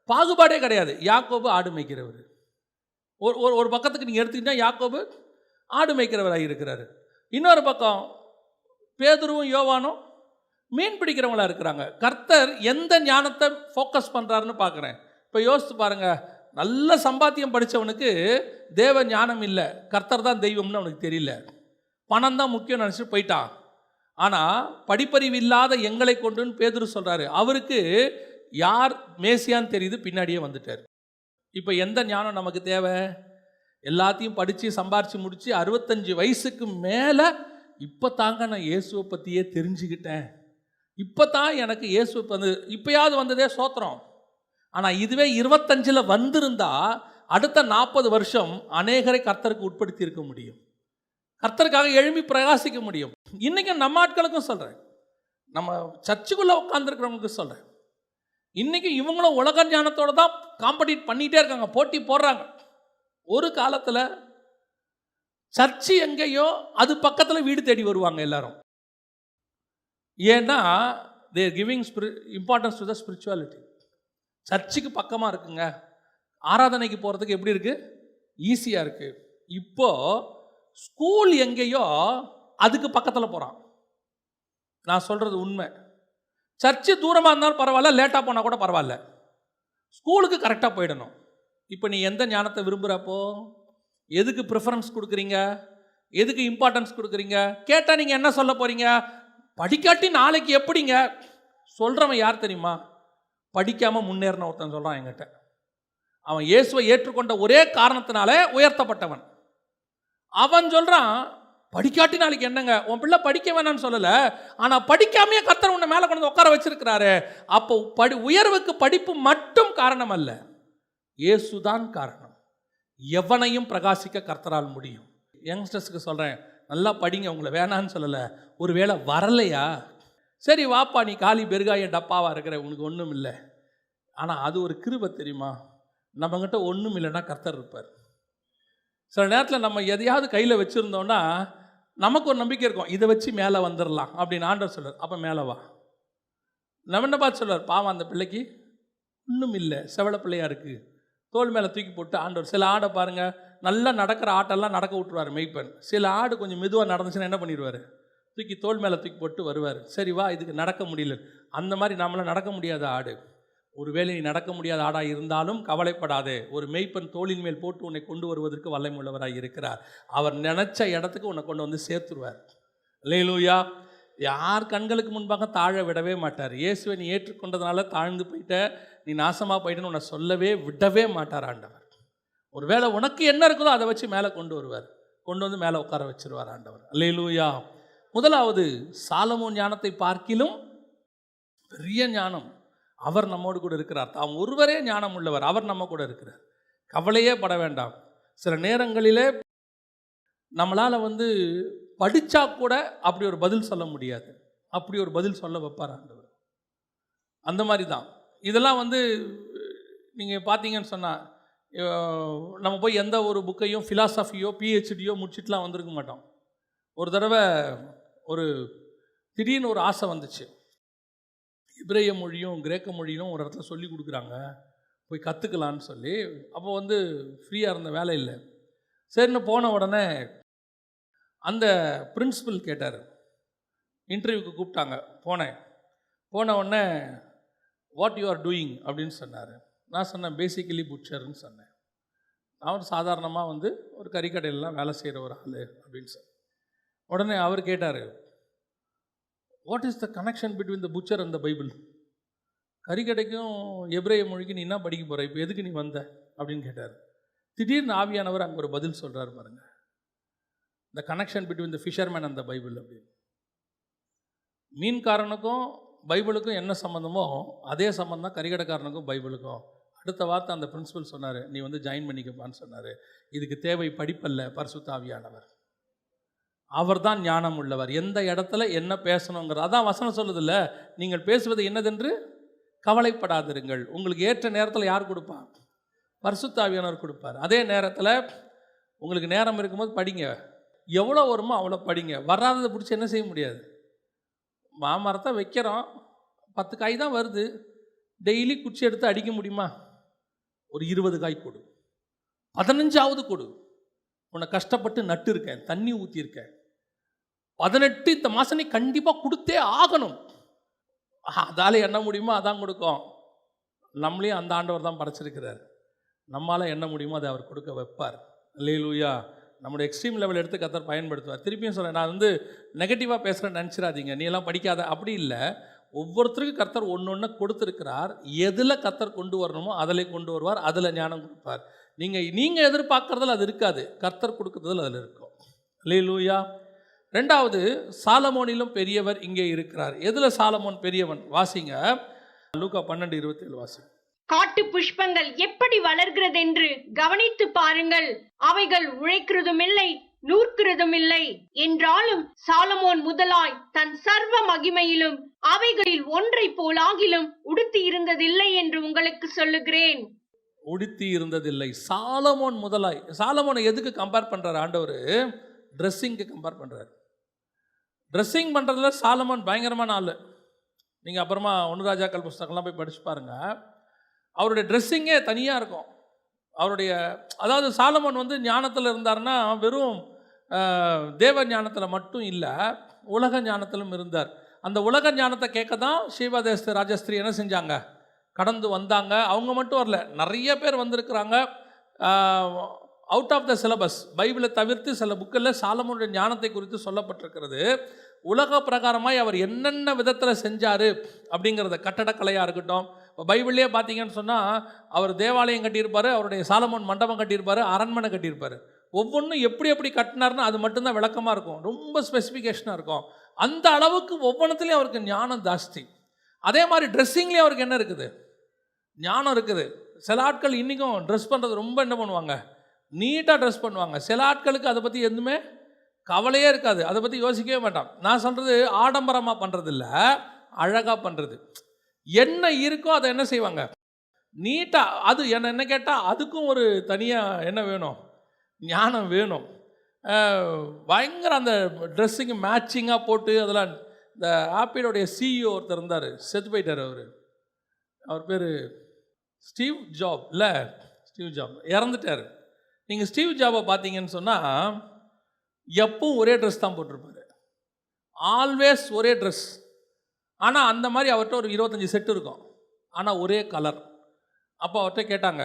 பாகுபாடே கிடையாது. யாக்கோபு ஆடு மேய்க்கிறவர். ஒரு பக்கத்துக்கு நீங்கள் எடுத்துக்கிட்டால் யாக்கோபு ஆடு மேய்க்கிறவராக இருக்கிறாரு. இன்னொரு பக்கம் பேதுருவும் யோவானும் மீன் பிடிக்கிறவங்களா இருக்கிறாங்க. கர்த்தர் எந்த ஞானத்தை ஃபோக்கஸ் பண்ணுறாருன்னு பார்க்குறேன். இப்போ யோசித்து பாருங்கள், நல்ல சம்பாத்தியம் படித்தவனுக்கு தேவ ஞானம் இல்லை, கர்த்தர் தான் தெய்வம்னு அவனுக்கு தெரியல, பணம் தான் முக்கியம் நினச்சிட்டு போயிட்டான். ஆனால் படிப்பறிவு இல்லாத எங்களை கொண்டுன்னு பேதுரு சொல்கிறாரு. அவருக்கு யார் மேசியான்னு தெரியுது, பின்னாடியே வந்துட்டார். இப்போ எந்த ஞானம் நமக்கு தேவை? எல்லாத்தையும் படித்து சம்பாரித்து முடித்து 65 வயசுக்கு மேலே இப்போ தாங்க நான் இயேசுவை பற்றியே தெரிஞ்சுக்கிட்டேன், இப்போ தான் எனக்கு இயேசுவை வந்து இப்போயாவது வந்ததே சோத்திரம். ஆனால் இதுவே 25 வந்திருந்தா அடுத்த 40 வருஷம் அநேகரை கர்த்தருக்கு உட்படுத்தி இருக்க முடியும், கர்த்தருக்காக எழும்பி பிரகாசிக்க முடியும். இன்றைக்கும் நம்ம ஆட்களுக்கும் சொல்கிறேன், நம்ம சர்ச்சுக்குள்ளே உட்காந்துருக்கிறவங்களுக்கு சொல்கிறேன், இன்றைக்கி இவங்களும் உலக ஞானத்தோடு தான் காம்படிட் பண்ணிகிட்டே இருக்காங்க, போட்டி போடுறாங்க. ஒரு காலத்தில் சர்ச்சு எங்கேயோ அது பக்கத்தில் வீடு தேடி வருவாங்க எல்லாரும். ஏன்னா they are giving importance to the spirituality. சர்ச்சுக்கு பக்கமாக இருக்குங்க, ஆராதனைக்கு போகிறதுக்கு எப்படி இருக்குது, ஈஸியாக இருக்குது. இப்போ ஸ்கூல் எங்கேயோ அதுக்கு பக்கத்தில் போகிறான். நான் சொல்கிறது உண்மை. சர்ச்சு தூரமாக இருந்தாலும் பரவாயில்ல, லேட்டாக போனால் கூட பரவாயில்ல, ஸ்கூலுக்கு கரெக்டாக போயிடணும். இப்போ நீ எந்த ஞானத்தை விரும்புகிறப்போ, எதுக்கு ப்ரிஃபரன்ஸ் கொடுக்குறீங்க, எதுக்கு இம்பார்ட்டன்ஸ் கொடுக்குறீங்க? கேட்டால் நீங்கள் என்ன சொல்ல போகிறீங்க? படிக்காட்டி நாளைக்கு எப்படிங்க? சொல்கிறவன் யார் தெரியுமா? படிக்காமல் முன்னேறின ஒருத்தன் சொல்கிறான் என்கிட்ட. அவன் இயேசுவை ஏற்றுக்கொண்ட ஒரே காரணத்தினால உயர்த்தப்பட்டவன். அவன் சொல்கிறான், படிக்காட்டி நாளைக்கு என்னங்க? உன் பிள்ளை படிக்க வேணான்னு சொல்லலை, ஆனால் படிக்காமையே கர்த்தர் உன்னை மேலே கொண்டு உட்கார வச்சிருக்கிறாரு. அப்போ உயர்வுக்கு படிப்பு மட்டும் காரணம் அல்ல, இயேசுதான் காரணம். எவனையும் பிரகாசிக்க கர்த்தரால் முடியும். யங்ஸ்டர்ஸுக்கு சொல்கிறேன், நல்லா படிங்க, உங்களை வேணான்னு சொல்லலை. ஒருவேளை வரலையா, சரி வாப்பா, நீ காலி பெருகாய டப்பாவாக இருக்கிற, உனக்கு ஒன்றும் இல்லை. ஆனால் அது ஒரு கிருபை தெரியுமா? நம்மக்கிட்ட ஒன்றும் இல்லைன்னா கர்த்தர் இருப்பார். சில நேரத்தில் நம்ம எதையாவது கையில் வச்சுருந்தோன்னா நமக்கு ஒரு நம்பிக்கை இருக்கும், இதை வச்சு மேலே வந்துடலாம் அப்படின்னு ஆண்டவர் சொல்லுவார். அப்போ மேலே வா. நம்ம என்ன பார்த்து சொல்லுவார், பாவம் அந்த பிள்ளைக்கு ஒன்றும் இல்லை, செவள பிள்ளையாக இருக்குது, தோல் மேலே தூக்கி போட்டு ஆண்டவர். சில ஆடை பாருங்கள், நல்லா நடக்கிற ஆட்டெல்லாம் நடக்க விட்டுருவார் மெய்ப்பன். சில ஆடு கொஞ்சம் மெதுவாக நடந்துச்சுன்னா என்ன பண்ணிடுவார், தூக்கி தோல் மேலே தூக்கி போட்டு வருவார். சரி வா, இதுக்கு நடக்க முடியல. அந்த மாதிரி நம்மளால் நடக்க முடியாத ஆடு. ஒருவேளை நீ நடக்க முடியாத ஆடாக இருந்தாலும் கவலைப்படாதே, ஒரு மெய்ப்பன் தோளின் மேல் போட்டு உன்னை கொண்டு வருவதற்கு வல்லமை உள்ளவராக இருக்கிறார். அவர் நினச்ச இடத்துக்கு உன்னை கொண்டு வந்து சேர்த்துருவார். அல்லேலூயா. யார் கண்களுக்கு முன்பாக தாழ விடவே மாட்டார். இயேசுவை நீ ஏற்றுக்கொண்டதுனால தாழ்ந்து போயிட்ட, நீ நாசமாக போயிட்டேன்னு உன்னை சொல்லவே விடவே மாட்டார் ஆண்டவர். ஒருவேளை உனக்கு என்ன இருக்குதோ அதை வச்சு மேலே கொண்டு வருவார், கொண்டு வந்து மேலே உட்கார வச்சிருவார் ஆண்டவர். அல்லேலூயா. முதலாவது, சாலமோன் ஞானத்தை பார்க்கிலும் பெரிய ஞானம் அவர் நம்மோடு கூட இருக்கிறார். தாம் ஒருவரே ஞானம் உள்ளவர், அவர் நம்ம கூட இருக்கிறார். கவலையே பட வேண்டாம். சில நேரங்களிலே நம்மளால் படித்தா கூட அப்படி ஒரு பதில் சொல்ல முடியாது, அப்படி ஒரு பதில் சொல்ல வைப்பார் ஆண்டவர். அந்த மாதிரி தான் இதெல்லாம் நீங்கள் பார்த்தீங்கன்னு சொன்னால், நம்ம போய் எந்த ஒரு புக்கையும் ஃபிலாசபியோ பிஹெச்டியோ முடிச்சிட்டுலாம் வந்திருக்க மாட்டோம். ஒரு தடவை திடீர்னு ஒரு ஆசை வந்துச்சு. இப்ரேய மொழியும் கிரேக்க மொழியும் ஒரு இடத்துல சொல்லி கொடுக்குறாங்க, போய் கற்றுக்கலான்னு சொல்லி. அப்போ ஃப்ரீயாக இருந்த வேலை இல்லை. சரின்னு போன உடனே அந்த பிரின்சிபல் கேட்டார், இன்டர்வியூக்கு கூப்பிட்டாங்க. போன உடனே வாட் யூ ஆர் டூயிங் அப்படின்னு சொன்னார். நான் சொன்னேன், பேசிக்கலி புட்சர்ன்னு சொன்னேன். அவர் சாதாரணமாக ஒரு கறிக்கடையிலலாம் வேலை செய்கிற ஒரு ஆள் அப்படின்னு சொன்னேன். உடனே அவர் கேட்டார், what is the connection between the butcher and the Bible? கறிக்கடைக்கும் எபிரேய மொழிக்கு நீ என்ன படிக்க போகிற, இப்போ எதுக்கு நீ வந்த அப்படின்னு கேட்டார். திடீர்னு ஆவியானவர் அங்கே ஒரு பதில் சொல்கிறார் பாருங்க, த connection between the fisherman and the Bible அப்படின்னு. மீன்காரனுக்கும் பைபிளுக்கும் என்ன சம்மந்தமோ அதே சம்மந்தம் தான் கறிக்கடைக்காரனுக்கும் பைபிளுக்கும். அடுத்த வார்த்தை அந்த பிரின்சிபல் சொன்னார், நீ ஜாயின் பண்ணிக்கப்பான்னு சொன்னார். இதுக்கு தேவை படிப்பல்ல, பரிசுத்த ஆவியானவர். அவர் தான் ஞானம் உள்ளவர். எந்த இடத்துல என்ன பேசணுங்கிற அதான் வசனம் சொல்லுதில்ல, நீங்கள் பேசுவது என்னதென்று கவலைப்படாதிருங்கள். உங்களுக்கு ஏற்ற நேரத்தில் யார் கொடுப்பா? பரிசுத்த ஆவியானவர் கொடுப்பார். அதே நேரத்தில் உங்களுக்கு நேரம் இருக்கும்போது படிங்க, எவ்வளோ வருமோ அவ்வளோ படிங்க. வராததை பிடிச்சி என்ன செய்ய முடியாது. மாமரத்தை வைக்கிறோம், 10 காய் தான் வருது, டெய்லி குச்சி எடுத்து அடிக்க முடியுமா? ஒரு 20 காய் கொடு, 15ஆவது கொடு. உன்னை கஷ்டப்பட்டு நட்டு இருக்கேன், தண்ணி ஊற்றியிருக்கேன், 18 இந்த மாதம் நீ கண்டிப்பாக கொடுத்தே ஆகணும். அதால் என்ன முடியுமோ அதான் கொடுக்கும். நம்மளையும் அந்த ஆண்டவர் தான் படைச்சிருக்கிறார். நம்மளால் என்ன முடியுமோ அதை அவர் கொடுக்க வைப்பார். அல்லேலூயா. நம்முடைய எக்ஸ்ட்ரீம் லெவல் எடுத்து கர்த்தர் பயன்படுத்துவார். திருப்பியும் சொல்கிறேன், நான் நெகட்டிவாக பேசுகிறேன்னு நினச்சிடாதீங்க, நீ எல்லாம் படிக்காத அப்படி இல்லை. ஒவ்வொருத்தருக்கும் கர்த்தர் ஒன்று கொடுத்துருக்கிறார். எதில் கர்த்தர் கொண்டு வரணுமோ அதில் கொண்டு வருவார், அதில் ஞானம் கொடுப்பார். நீங்கள் எதிர்பார்க்குறதில் அது இருக்காது, கர்த்தர் கொடுக்குறதில் அதில் இருக்கும். அல்லேலூயா. 2வது, சாலமோனிலும் பெரியவர் இங்கே இருக்கிறார். எதில் சாலமோன் பெரியவன்? வாசிங்க, லூக்கா 12:27 வாசிங்க. காட்டு புஷ்பங்கள் எப்படி வளர்கிறதென்று கவனித்து பாருங்கள், அவைகள் உழைக்கிறதும் இல்லை நூற்கிறதும் இல்லை என்றாலும் சாலமோன் முதலாய் தன் சர்வ மகிமையிலும் அவைகளில் ஒன்றை போலாகிலும் உடுத்தி இருந்ததில்லை என்று உங்களுக்கு சொல்லுகிறேன். உடுத்தி இருந்ததில்லை. சாலமோன் முதலாய். சாலமோனை எதுக்கு கம்பேர் பண்ணுறார் ஆண்டவர்? ட்ரெஸ்ஸிங்க்கு கம்பேர் பண்ணுறார். ட்ரெஸ்ஸிங் பண்ணுறதுல சாலமோன் பயங்கரமான ஆள். நீங்கள் அப்புறமா 1 ராஜாக்கள் புஸ்தகம்லாம் போய் படித்து பாருங்கள். அவருடைய ட்ரெஸ்ஸிங்கே தனியாக இருக்கும். அவருடைய அதாவது சாலமோன் வந்து ஞானத்தில் இருந்தார்னா வெறும் தேவ ஞானத்தில் மட்டும் இல்லை, உலக ஞானத்திலும் இருந்தார். அந்த உலக ஞானத்தை கேட்க தான் ஸ்ரீபாதேஸ்வர ராஜஸ்திரி என்ன செஞ்சாங்க, கடந்து வந்தாங்க. அவங்க மட்டும் வரல, நிறைய பேர் வந்திருக்கிறாங்க. அவுட் ஆஃப் த சிலபஸ் பைபிளை தவிர்த்து சில புக்கில் சாலமோனுடைய ஞானத்தை குறித்து சொல்லப்பட்டிருக்கிறது. உலக பிரகாரமாய் அவர் என்னென்ன விதத்தில் செஞ்சார் அப்படிங்கிறத, கட்டடக்கலையாக இருக்கட்டும். இப்போ பைபிள்லேயே பார்த்தீங்கன்னு சொன்னால் அவர் தேவாலயம் கட்டியிருப்பார், அவருடைய சாலமோன் மண்டபம் கட்டியிருப்பார், அரண்மனை கட்டியிருப்பார். ஒவ்வொன்றும் எப்படி எப்படி கட்டினார்னு அது மட்டும்தான் விளக்கமாக இருக்கும், ரொம்ப ஸ்பெசிஃபிகேஷனாக இருக்கும். அந்த அளவுக்கு ஒவ்வொன்றுத்துலேயும் அவருக்கு ஞானம் ஜாஸ்தி. அதே மாதிரி ட்ரெஸ்ஸிங்லேயும் அவருக்கு என்ன இருக்குது, ஞானம் இருக்குது. சில ஆட்கள் இன்றைக்கும் ட்ரெஸ் பண்ணுறது ரொம்ப என்ன பண்ணுவாங்க, நீட்டாக ட்ரெஸ் பண்ணுவாங்க. சில ஆட்களுக்கு அதை பற்றி எதுவுமே கவலையே இருக்காது, அதை பற்றி யோசிக்கவே மாட்டான். நான் சொல்கிறது ஆடம்பரமாக பண்ணுறது இல்லை, அழகாக பண்ணுறது. என்ன இருக்கோ அதை என்ன செய்வாங்க, நீட்டாக. அது என்ன கேட்டால் அதுக்கும் ஒரு தனியாக என்ன வேணும், ஞானம் வேணும். பயங்கர அந்த ட்ரெஸ்ஸிங்கு மேட்சிங்காக போட்டு அதெல்லாம். இந்த ஆப்பிளோடைய சிஇஓ ஒருத்தர் இருந்தார், செத்து போயிட்டார். அவர் பேர் ஸ்டீவ் ஜாப், இல்லை ஸ்டீவ் ஜாப் இறந்துட்டார். நீங்கள் ஸ்டீவ் ஜாபை பார்த்தீங்கன்னு சொன்னால் எப்பவும் ஒரே ட்ரெஸ் தான் போட்டிருப்பார், ஆல்வேஸ் ஒரே ட்ரெஸ். ஆனால் அந்த மாதிரி அவர்கிட்ட ஒரு 25 செட்டு இருக்கும், ஆனால் ஒரே கலர். அப்போ அவர்கிட்ட கேட்டாங்க,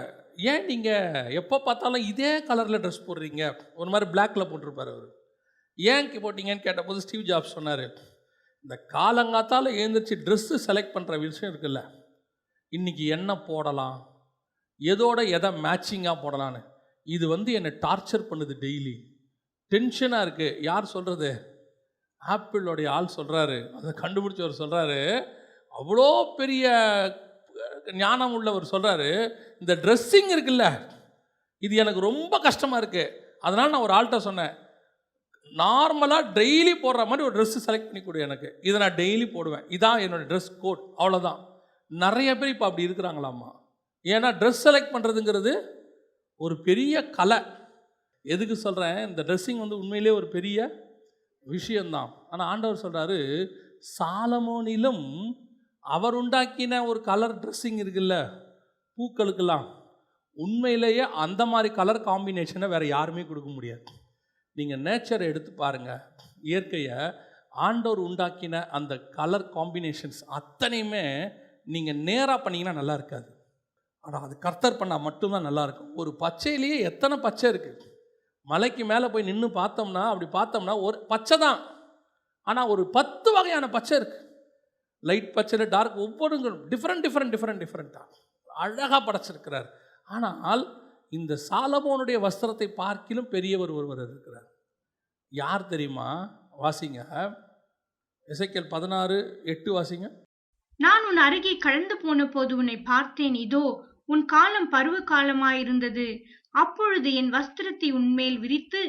ஏன் நீங்கள் எப்போ பார்த்தாலும் இதே கலரில் ட்ரெஸ் போடுறீங்க, ஒரு மாதிரி பிளாக்கில் போட்டிருப்பார் அவர். ஏன் போட்டிங்கன்னு கேட்டபோது ஸ்டீவ் ஜாப்ஸ் சொன்னார், இந்த காலங்காத்தால் எழுந்திரிச்சு ட்ரெஸ்ஸு செலக்ட் பண்ணுற விஷயம் இருக்குல்ல, இன்றைக்கி என்ன போடலாம், எதோட எதை மேட்சிங்காக போடலான்னு, இது வந்து என்னை டார்ச்சர் பண்ணுது, டெய்லி டென்ஷனாக இருக்குது. யார் சொல்கிறது, ஆப்பிளோடைய ஆள் சொல்கிறாரு, அதை கண்டுபிடிச்சவர் சொல்கிறாரு. அவ்வளோ பெரிய ஞானம் உள்ளவர் சொல்கிறாரு, இந்த ட்ரெஸ்ஸிங் இருக்குல்ல, இது எனக்கு ரொம்ப கஷ்டமாக இருக்குது. அதனால் நான் ஒரு ஆள்கிட்ட சொன்னேன், நார்மலாக டெய்லி போடுற மாதிரி ஒரு ட்ரெஸ்ஸு செலக்ட் பண்ணி கொடு எனக்கு, இதை நான் டெய்லி போடுவேன், இதான் என்னோடய ட்ரெஸ் கோட், அவ்வளோதான். நிறைய பேர் இப்போ அப்படி இருக்கிறாங்களாம்மா. ஏன்னா ட்ரெஸ் செலக்ட் பண்ணுறதுங்கிறது ஒரு பெரிய கலை. எதுக்கு சொல்கிறேன், இந்த ட்ரெஸ்ஸிங் வந்து உண்மையிலே ஒரு பெரிய விஷயந்தான். ஆனால் ஆண்டவர் சொல்கிறாரு, சாலமோனிலும் அவர் உண்டாக்கின ஒரு கலர் ட்ரெஸ்ஸிங் இருக்குல்ல பூக்களுக்கெல்லாம், உண்மையிலேயே அந்த மாதிரி கலர் காம்பினேஷனை வேறு யாருமே கொடுக்க முடியாது. நீங்கள் நேச்சரை எடுத்து பாருங்கள், இயற்கையை, ஆண்டவர் உண்டாக்கின அந்த கலர் காம்பினேஷன்ஸ் அத்தனையுமே நீங்கள் நேராக பண்ணிங்கன்னா நல்லா இருக்காது, ஆனால் அது கர்த்தர் பண்ணால் மட்டும்தான் நல்லாயிருக்கும். ஒரு பச்சையிலேயே எத்தனை பச்சை இருக்குது, மலைக்கு மேலே போய் நின்று பார்த்தோம்னா, அப்படி பார்த்தோம்னா ஒரு பச்சை தான், ஆனால் ஒரு 10 வகையான பச்சை இருக்குது. லைட் பச்சையில் டார்க், ஒவ்வொரு டிஃப்ரெண்ட்டாக அழகாக படைச்சிருக்கிறார். ஆனால் இந்த சாலமோனுடைய வஸ்திரத்தை பார்க்கிலும் பெரியவர் ஒருவர் இருக்கிறார். யார் தெரியுமா? வாசிங்க, எசேக்கியேல் 16:8 வாசிங்க. நான் உன் அருகே கடந்து போன போது உன்னை பார்த்தேன், இதோ உன் காலம் பருவ காலமாயிருந்தது, அப்பொழுது என் வஸ்திரத்தை உன்மேல் விரித்து.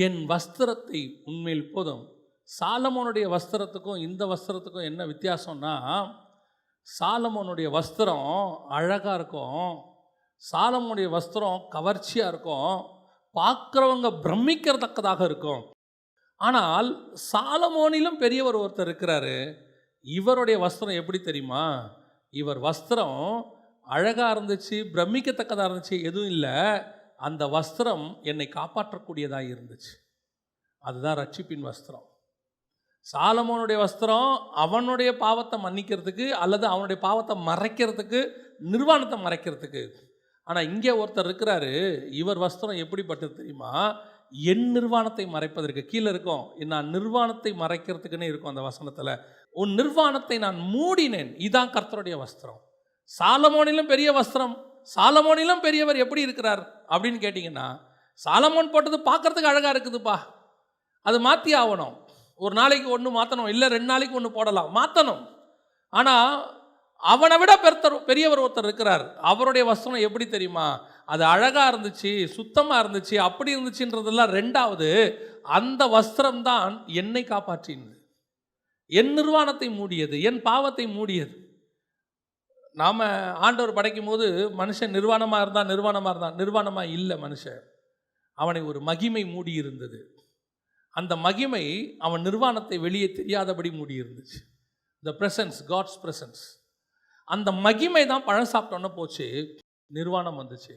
என் வஸ்திரத்தை உன்மேல். போதும். சாலமோனுடைய வஸ்திரத்துக்கும் இந்த வஸ்திரத்துக்கும் என்ன வித்தியாசம்னா, சாலமோனுடைய வஸ்திரம் அழகாக இருக்கும், சாலமோனுடைய வஸ்திரம் கவர்ச்சியாக இருக்கும், பார்க்குறவங்க பிரமிக்கிறதக்கதாக இருக்கும். ஆனால் சாலமோனிலும் பெரியவர் ஒருத்தர் இருக்கிறாரு, இவருடைய வஸ்திரம் எப்படி தெரியுமா? இவர் வஸ்திரம் அழகாக இருந்துச்சு, பிரமிக்கத்தக்கதாக இருந்துச்சு, எதுவும் இல்லை. அந்த வஸ்திரம் என்னை காப்பாற்றக்கூடியதாக இருந்துச்சு. அதுதான் ரட்சிப்பின் வஸ்திரம். சாலமோனுடைய வஸ்திரம் அவனுடைய பாவத்தை மன்னிக்கிறதுக்கு அல்லது அவனுடைய பாவத்தை மறைக்கிறதுக்கு, நிர்வாணத்தை மறைக்கிறதுக்கு. ஆனால் இங்கே ஒருத்தர் இருக்கிறாரு, இவர் வஸ்திரம் எப்படிப்பட்டது தெரியுமா? என் நிர்வாணத்தை மறைப்பதற்கு. கீழே இருக்கும், நான் நிர்வாணத்தை மறைக்கிறதுக்குன்னு இருக்கும் அந்த வசனத்தில். உன் நிர்வாணத்தை நான் மூடினேன், இதான் கர்த்தருடைய வஸ்திரம். சாலமோனிலும் பெரிய வஸ்திரம், சாலமோனிலும் பெரியவர் எப்படி இருக்கிறார் அப்படின்னு கேட்டிங்கன்னா, சாலமோன் போட்டது பார்க்குறதுக்கு அழகாக இருக்குதுப்பா, அது மாற்றி ஆகணும். ஒரு நாளைக்கு ஒன்று மாற்றணும், இல்லை 2 நாளைக்கு ஒன்று போடலாம், மாற்றணும். ஆனால் அவனை விட பெரியவர் ஒருத்தர் இருக்கிறார், அவருடைய வஸ்திரம் எப்படி தெரியுமா? அது அழகாக இருந்துச்சு, சுத்தமாக இருந்துச்சு, அப்படி இருந்துச்சுன்றதெல்லாம் ரெண்டாவது. அந்த வஸ்திரம்தான் என்னை காப்பாற்றினது, என் நிர்வாணத்தை மூடியது, என் பாவத்தை மூடியது. நாம் ஆண்டவர் படைக்கும் போது மனுஷன் நிர்வாணமாக இருந்தான், நிர்வாணமாக இல்லை மனுஷன். அவனை ஒரு மகிமை மூடி இருந்தது. அந்த மகிமை அவன் நிர்வாணத்தை வெளியே தெரியாதபடி மூடி இருந்துச்சு. The presence, God's presence. அந்த மகிமை தான் பழம் சாப்பிட்டோன்னு போச்சு, நிர்வாணம் வந்துச்சு.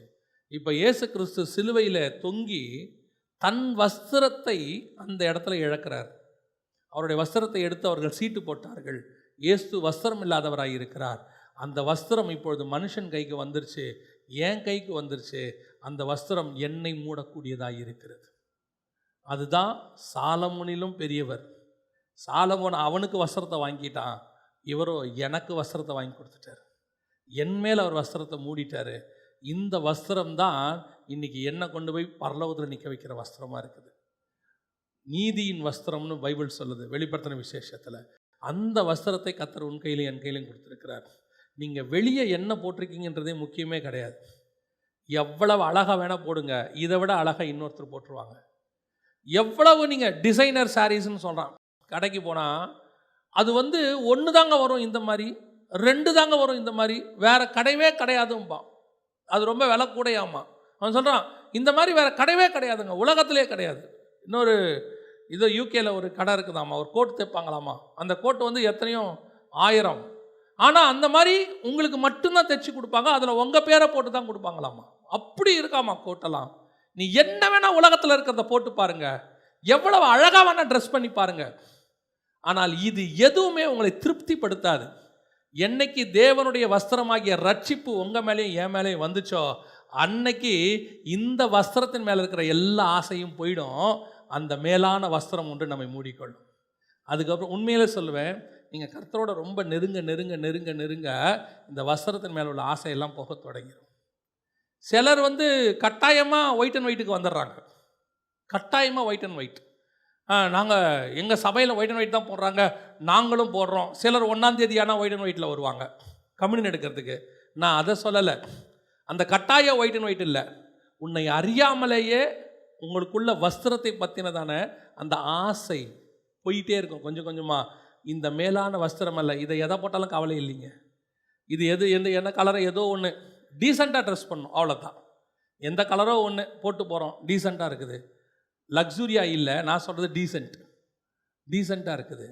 இப்போ இயேசு கிறிஸ்து சிலுவையில் தொங்கி தன் வஸ்திரத்தை அந்த இடத்துல இழக்கிறார். அவருடைய வஸ்திரத்தை எடுத்து அவர்கள் சீட்டு போட்டார்கள். இயேசு வஸ்திரம் இல்லாதவராய் இருக்கிறார். அந்த வஸ்திரம் இப்பொழுது மனுஷன் கைக்கு வந்துருச்சு, என் கைக்கு வந்துருச்சு. அந்த வஸ்திரம் என்னை மூடக்கூடியதாக இருக்கிறது. அதுதான் சாலமோனிலும் பெரியவர். சாலமோன் அவனுக்கு வஸ்திரத்தை வாங்கிட்டான், இவரோ எனக்கு வஸ்திரத்தை வாங்கி கொடுத்துட்டார். என் மேல் அவர் வஸ்திரத்தை மூடிட்டார். இந்த வஸ்திரம் தான் இன்னைக்கு என்னை கொண்டு போய் பரலோகத்தில் நிற்க வைக்கிற வஸ்திரமாக இருக்குது. நீதியின் வஸ்திரம்னு பைபிள் சொல்லுது வெளிப்படுத்தின விசேஷத்தில். அந்த வஸ்திரத்தை கர்த்தர் உன் கையிலையும் என் கையிலையும் கொடுத்துருக்கிறார். நீங்கள் வெளியே என்ன போட்டிருக்கீங்கன்றதே முக்கியமே கிடையாது. எவ்வளவு அழகாக வேணால் போடுங்க, இதை விட அழகாக இன்னொருத்தர் போட்டுருவாங்க. எவ்வளவு நீங்கள் டிசைனர் சாரீஸ்ன்னு சொல்கிறான், கடைக்கு போனால் அது ஒன்று தாங்க வரும் இந்த மாதிரி, 2 தாங்க வரும் இந்த மாதிரி, வேறு கடையவே கிடையாதும்பான். அது ரொம்ப விலை கூடையாமா. அவன் சொல்கிறான் இந்த மாதிரி வேறு கிடையவே கிடையாதுங்க, உலகத்திலே கிடையாது. இன்னொரு இதோ யூகேல ஒரு கடை இருக்குதாம்மா, ஒரு கோட் தைப்பாங்களாமா. அந்த கோட்டு எத்தனையோ 1000, ஆனால் அந்த மாதிரி உங்களுக்கு மட்டும்தான் தைச்சி கொடுப்பாங்க, அதில் உங்கள் பேரை போட்டு தான் கொடுப்பாங்களாமா. அப்படி இருக்காமா கோட்டெல்லாம். நீ என்ன வேணால் உலகத்தில் இருக்கிறத போட்டு பாருங்க, எவ்வளவு அழகாக வேணால் ட்ரெஸ் பண்ணி பாருங்க, ஆனால் இது எதுவுமே உங்களை திருப்திப்படுத்தாது. என்னைக்கு தேவனுடைய வஸ்திரமாகிய ரட்சிப்பு உங்கள் மேலேயும் என் மேலேயும் வந்துச்சோ, அன்னைக்கு இந்த வஸ்திரத்தின் மேலே இருக்கிற எல்லா ஆசையும் போயிடும். அந்த மேலான வஸ்திரம் ஒன்று நம்மை மூடிக்கொள்ளும். அதுக்கப்புறம் உண்மையிலே சொல்லுவேன், நீங்கள் கர்த்தரோட ரொம்ப நெருங்க நெருங்க நெருங்க நெருங்க இந்த வஸ்திரத்தின் மேலே உள்ள ஆசையெல்லாம் போக தொடங்கிடும். சிலர் கட்டாயமாக ஒயிட் அண்ட் ஒயிட்டுக்கு வந்துடுறாங்க. கட்டாயமாக ஒயிட் அண்ட் ஒயிட், நாங்கள் எங்கள் சபையில் ஒயிட் அண்ட் ஒயிட் தான் போடுறாங்க, நாங்களும் போடுறோம். சிலர் 1ஆம் தேதி ஆனால் ஒயிட் அண்ட் ஒயிட்டில் வருவாங்க கம்யூனியன் எடுக்கிறதுக்கு. நான் அதை சொல்லலை. அந்த கட்டாய ஒயிட் அண்ட் ஒயிட் இல்லை, உன்னை அறியாமலேயே உங்களுக்குள்ள வஸ்திரத்தை பற்றினதான அந்த ஆசை போயிட்டே இருக்கும் கொஞ்சம் கொஞ்சமாக. இந்த மேலான வஸ்திரம் அல்ல, இதை எதை போட்டாலும் கவலை இல்லைங்க. இது என்ன கலரை ஏதோ ஒன்று டீசெண்டாக ட்ரெஸ் பண்ணும், அவ்வளோதான். எந்த கலரோ ஒன்று போட்டு போகிறோம், டீசெண்டாக இருக்குது. லக்ஸுரியாக இல்லை, நான் சொல்கிறது டீசெண்டாக இருக்குது.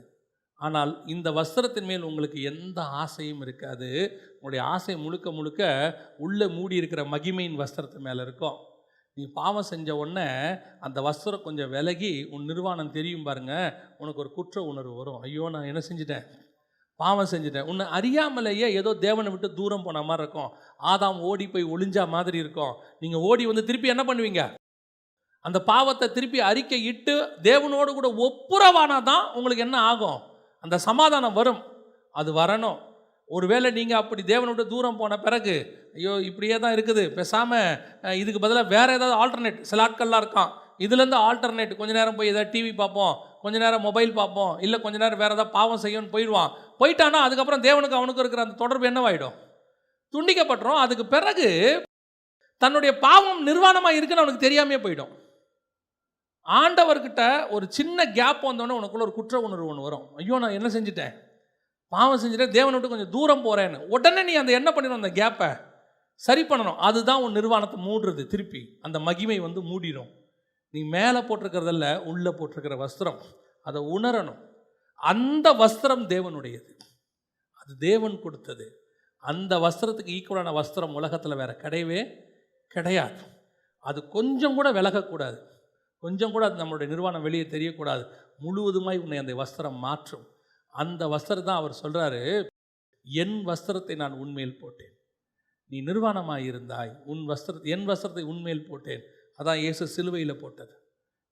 ஆனால் இந்த வஸ்திரத்தின் மேல் உங்களுக்கு எந்த ஆசையும் இருக்காது. உங்களுடைய ஆசை முழுக்க முழுக்க உள்ளே மூடி இருக்கிற மகிமையின் வஸ்திரத்தின் மேலே இருக்கும். நீ பாவம் செஞ்ச உடனே அந்த வஸ்திரம் கொஞ்சம் விலகி உன் நிர்வாணம் தெரியும் பாருங்க, உனக்கு ஒரு குற்ற உணர்வு வரும். ஐயோ நான் என்ன செஞ்சிட்டேன், பாவம் செஞ்சுட்டேன். உன்னை அறியாமலேயே ஏதோ தேவனை விட்டு தூரம் போன மாதிரி இருக்கும். ஆதாம் ஓடி போய் ஒளிஞ்சா மாதிரி இருக்கும். நீங்கள் ஓடி திருப்பி என்ன பண்ணுவீங்க, அந்த பாவத்தை திருப்பி அறிக்கை இட்டு தேவனோடு கூட ஒப்புரவானா தான் உங்களுக்கு என்ன ஆகும், அந்த சமாதானம் வரும். அது வரணும். ஒருவேளை நீங்கள் அப்படி தேவனோட தூரம் போன பிறகு ஐயோ இப்படியே தான் இருக்குது, பேசாமல் இதுக்கு பதிலாக வேறு ஏதாவது ஆல்டர்னேட், சில ஆட்கள்லாம் இருக்கான், இதுலேருந்து ஆல்டர்னேட் கொஞ்ச நேரம் போய் ஏதாவது டிவி பார்ப்போம், கொஞ்ச நேரம் மொபைல் பார்ப்போம், இல்லை கொஞ்ச நேரம் வேறு ஏதாவது பாவம் செய்யணும்னு போயிட்டானா அதுக்கப்புறம் தேவனுக்கு அவனுக்கு இருக்கிற அந்த தொடர்பு என்னவாயிடும், துண்டிக்கப்பட்டுரும். அதுக்கு பிறகு தன்னுடைய பாவம் நிர்வாணமாக இருக்குன்னு அவனுக்கு தெரியாமே போயிடும். ஆண்டவர்கிட்ட ஒரு சின்ன கேப் வந்தோடனே உனக்குள்ள ஒரு குற்ற உணர்வு ஒன்று வரும். ஐயோ நான் என்ன செஞ்சுட்டேன், பாவம் செஞ்சுட்டேன், தேவனை விட்டு கொஞ்சம் தூரம் போகிறேன்னு. உடனே நீ அந்த என்ன பண்ணிடணும், அந்த கேப்பை சரி பண்ணணும். அதுதான் உன் நிர்வாணத்தை மூடுறது. திருப்பி அந்த மகிமை மூடிடும். நீ மேலே போட்டிருக்கிறதில்ல, உள்ளே போட்டிருக்கிற வஸ்திரம், அதை உணரணும். அந்த வஸ்திரம் தேவனுடையது, அது தேவன் கொடுத்தது. அந்த வஸ்திரத்துக்கு ஈக்குவலான வஸ்திரம் உலகத்தில் வேறு கிடையவே கிடையாது. அது கொஞ்சம் கூட விலகக்கூடாது, கொஞ்சம் கூட அது நம்மளுடைய நிர்வாணம் வெளியே தெரியக்கூடாது. முழுவதுமாய் உன்னை அந்த வஸ்திரம் மாற்றும். அந்த வஸ்திரம் தான் அவர் சொல்கிறாரு, என் வஸ்திரத்தை நான் உன்மேல் போட்டேன், நீ நிர்வாணமாக இருந்தாய், என் வஸ்திரத்தை உன்மேல் போட்டேன். அதான் இயேசு சிலுவையில் போட்டது.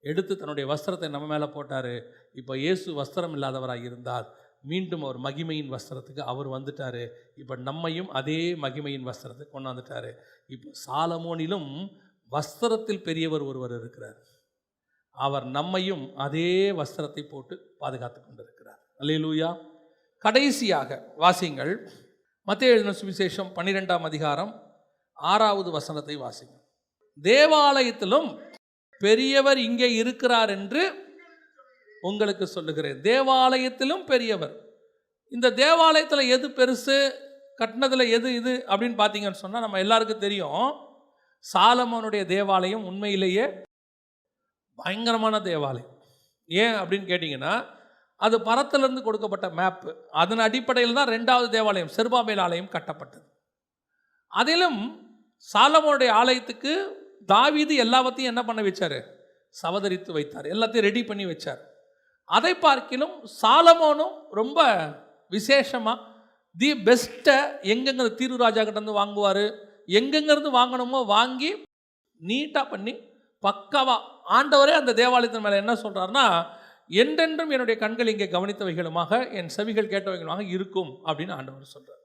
எடுத்து தன்னுடைய வஸ்திரத்தை நம்ம மேலே போட்டார். இப்போ இயேசு வஸ்திரம் இல்லாதவராக இருந்தார், மீண்டும் அவர் மகிமையின் வஸ்திரத்துக்கு அவர் வந்துட்டார். இப்போ நம்மையும் அதே மகிமையின் வஸ்திரத்துக்கு கொண்டாந்துட்டார். இப்போ சாலமோனிலும் வஸ்திரத்தில் பெரியவர் ஒருவர் இருக்கிறார். அவர் நம்மையும் அதே வஸ்திரத்தை போட்டு பாதுகாத்து கொண்டிருக்கிறார். அல்லேலூயா. கடைசியாக வாசிங்கள், மத்தேயு எழுதின சுவிசேஷம் 12ஆம் அதிகாரம் 6வது வசனத்தை வாசிங்க. தேவாலயத்திலும் பெரியவர் இங்கே இருக்கிறார் என்று உங்களுக்கு சொல்லுகிறேன். தேவாலயத்திலும் பெரியவர். இந்த தேவாலயத்தில் எது பெருசு, கட்டினதில் எது இது அப்படின்னு பார்த்தீங்கன்னு சொன்னால் நம்ம எல்லாருக்கும் தெரியும், சாலமோனுடைய தேவாலயம் உண்மையிலேயே பயங்கரமான தேவாலயம். ஏன் அப்படின்னு கேட்டிங்கன்னா, அது பரத்திலிருந்து கொடுக்கப்பட்ட மேப்பு. அதன் அடிப்படையில் தான் 2வது தேவாலயம் செருபாபேல் ஆலயம் கட்டப்பட்டது. அதிலும் சாலமோனுடைய ஆலயத்துக்கு தாவீது எல்லாவற்றையும் என்ன பண்ண வச்சாரு? சவதரித்து வைத்தார், எல்லாத்தையும் ரெடி பண்ணி வச்சார். அதை பார்க்கிலும் சாலமோனும் ரொம்ப விசேஷமாக தி பெஸ்ட்டை எங்கெங்க தீரு ராஜா கிட்டேருந்து வாங்குவார், எங்கெங்கிருந்து வாங்கணுமோ வாங்கி நீட்டாக பண்ணி பக்காவா ஆண்டவரே அந்த தேவாலயத்தின் மேலே என்ன சொல்கிறாருன்னா, என்றென்றும் என்னுடைய கண்கள் இங்கே கவனித்தவைகளுமாக என் செவிகள் கேட்டவைகளுமாக இருக்கும் அப்படின்னு ஆண்டவர் சொல்கிறார்.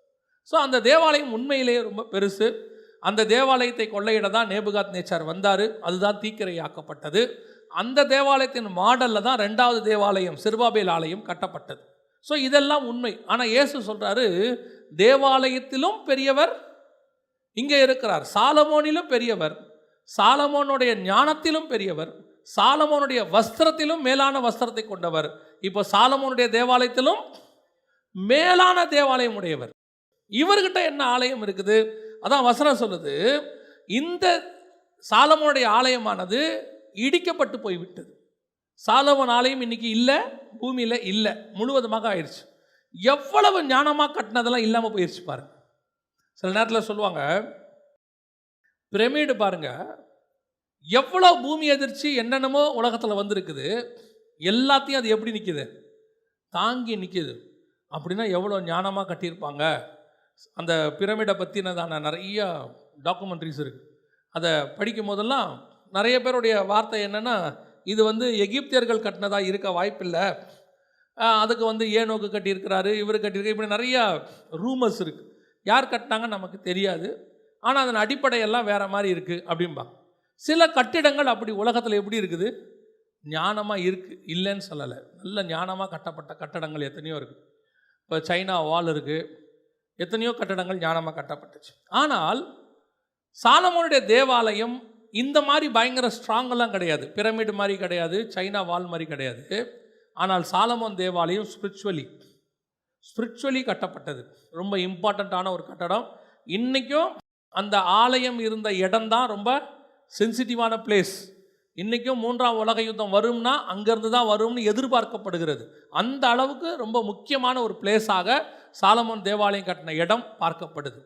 ஸோ அந்த தேவாலயம் உண்மையிலேயே ரொம்ப பெருசு. அந்த தேவாலயத்தை கொள்ளையிட தான் நேபுகாத் நேச்சார் வந்தார். அதுதான் தீக்கிரையாக்கப்பட்டது. அந்த தேவாலயத்தின் மாடலில் தான் 2வது தேவாலயம் செருபாபேல் ஆலயம் கட்டப்பட்டது. ஸோ இதெல்லாம் உண்மை. ஆனால் இயேசு சொல்கிறாரு, தேவாலயத்திலும் பெரியவர் இங்கே இருக்கிறார், சாலமோனிலும் பெரியவர், சாலமோனுடைய ஞானத்திலும் பெரியவர், சாலமோனுடைய வஸ்திரத்திலும் மேலான வஸ்திரத்தை கொண்டவர், இப்போ சாலமோனுடைய தேவாலயத்திலும் மேலான தேவாலயம் உடையவர். இவர்கிட்ட என்ன ஆலயம் இருக்குது? அதான் வசனம் சொல்லுது, இந்த சாலமோனுடைய ஆலயமானது இடிக்கப்பட்டு போய்விட்டது. சாலமோன் ஆலயம் இன்னைக்கு இல்லை, பூமியில் இல்லை, முழுவதுமாக ஆயிடுச்சு. எவ்வளவு ஞானமாக கட்டினதெல்லாம் இல்லாமல் போயிடுச்சு பாருங்க. சில நேரத்தில் சொல்லுவாங்க, பிரமிடு பாருங்க, எவ்வளோ பூமி எதிர்ச்சி என்னென்னமோ உலகத்தில் வந்திருக்குது, எல்லாத்தையும் அது எப்படி நிற்கிது? தாங்கி நிற்கிது. அப்படின்னா எவ்வளோ ஞானமாக கட்டியிருப்பாங்க. அந்த பிரமிடை பற்றினதான நிறைய டாக்குமெண்ட்ரிஸ் இருக்குது. அதை படிக்கும் போதெல்லாம் நிறைய பேருடைய வார்த்தை என்னென்னா, இது எகிப்தியர்கள் கட்டினதாக இருக்க வாய்ப்பில்லை, அதுக்கு ஏனோக்கு கட்டியிருக்கிறாரு, இவர் கட்டியிருக்காரு, இப்படி நிறையா ரூமர்ஸ் இருக்குது. யார் கட்டினாங்கன்னு நமக்கு தெரியாது, ஆனால் அதன் அடிப்படையெல்லாம் வேறு மாதிரி இருக்குது அப்படிம்பாங்க. சில கட்டிடங்கள் அப்படி உலகத்தில் எப்படி இருக்குது? ஞானமாக இருக்குது, இல்லைன்னு சொல்லலை. நல்ல ஞானமாக கட்டப்பட்ட கட்டடங்கள் எத்தனையோ இருக்குது. இப்போ சைனா வால் இருக்குது, எத்தனையோ கட்டடங்கள் ஞானமாக கட்டப்பட்டுச்சு. ஆனால் சாலமோனுடைய தேவாலயம் இந்த மாதிரி பயங்கர ஸ்ட்ராங்கெல்லாம் கிடையாது, பிரமிடு மாதிரி கிடையாது, சைனா வால் மாதிரி கிடையாது. ஆனால் சாலமோன் தேவாலயம் ஸ்பிரிச்சுவலி கட்டப்பட்டது. ரொம்ப இம்பார்ட்டண்ட்டான ஒரு கட்டடம். இன்றைக்கும் அந்த ஆலயம் இருந்த இடம்தான் ரொம்ப சென்சிட்டிவான பிளேஸ். இன்றைக்கும் 3ஆம் உலக யுத்தம் வரும்னா அங்கேருந்து தான் வரும்னு எதிர்பார்க்கப்படுகிறது. அந்த அளவுக்கு ரொம்ப முக்கியமான ஒரு பிளேஸாக சாலமோன் தேவாலயம் கட்டின இடம் பார்க்கப்படுது.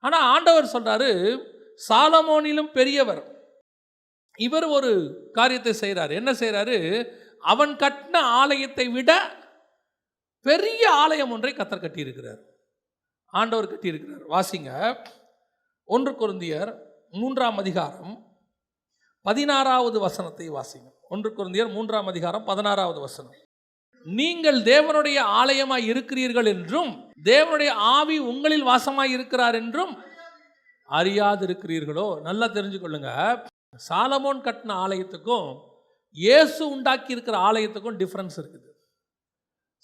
ஆனால் ஆண்டவர் சொல்கிறாரு, சாலமோனிலும் பெரியவர். இவர் ஒரு காரியத்தை செய்கிறார். என்ன செய்கிறாரு? அவன் கட்டின ஆலயத்தை விட பெரிய ஆலயம் ஒன்றை கர்த்தர் கட்டியிருக்கிறார், ஆண்டவர் கட்டியிருக்கிறார். வாசிங்க, 1 கொரிந்தியர் 3ஆம் அதிகாரம் 16வது வசனத்தை வாசிங்க. 1 கொரிந்தியர் 3ஆம் அதிகாரம் 16வது வசனம். நீங்கள் தேவனுடைய ஆலயமாய் இருக்கிறீர்கள் என்றும் தேவனுடைய ஆவி உங்களில் வாசமாய் இருக்கிறார் என்றும் அறியாதிருக்கிறீர்களோ? நல்லா தெரிஞ்சுக்கொள்ளுங்க, சாலமோன் கட்டின ஆலயத்துக்கும் இயேசு உண்டாக்கி இருக்கிற ஆலயத்துக்கும் டிஃப்ரென்ஸ் இருக்குது.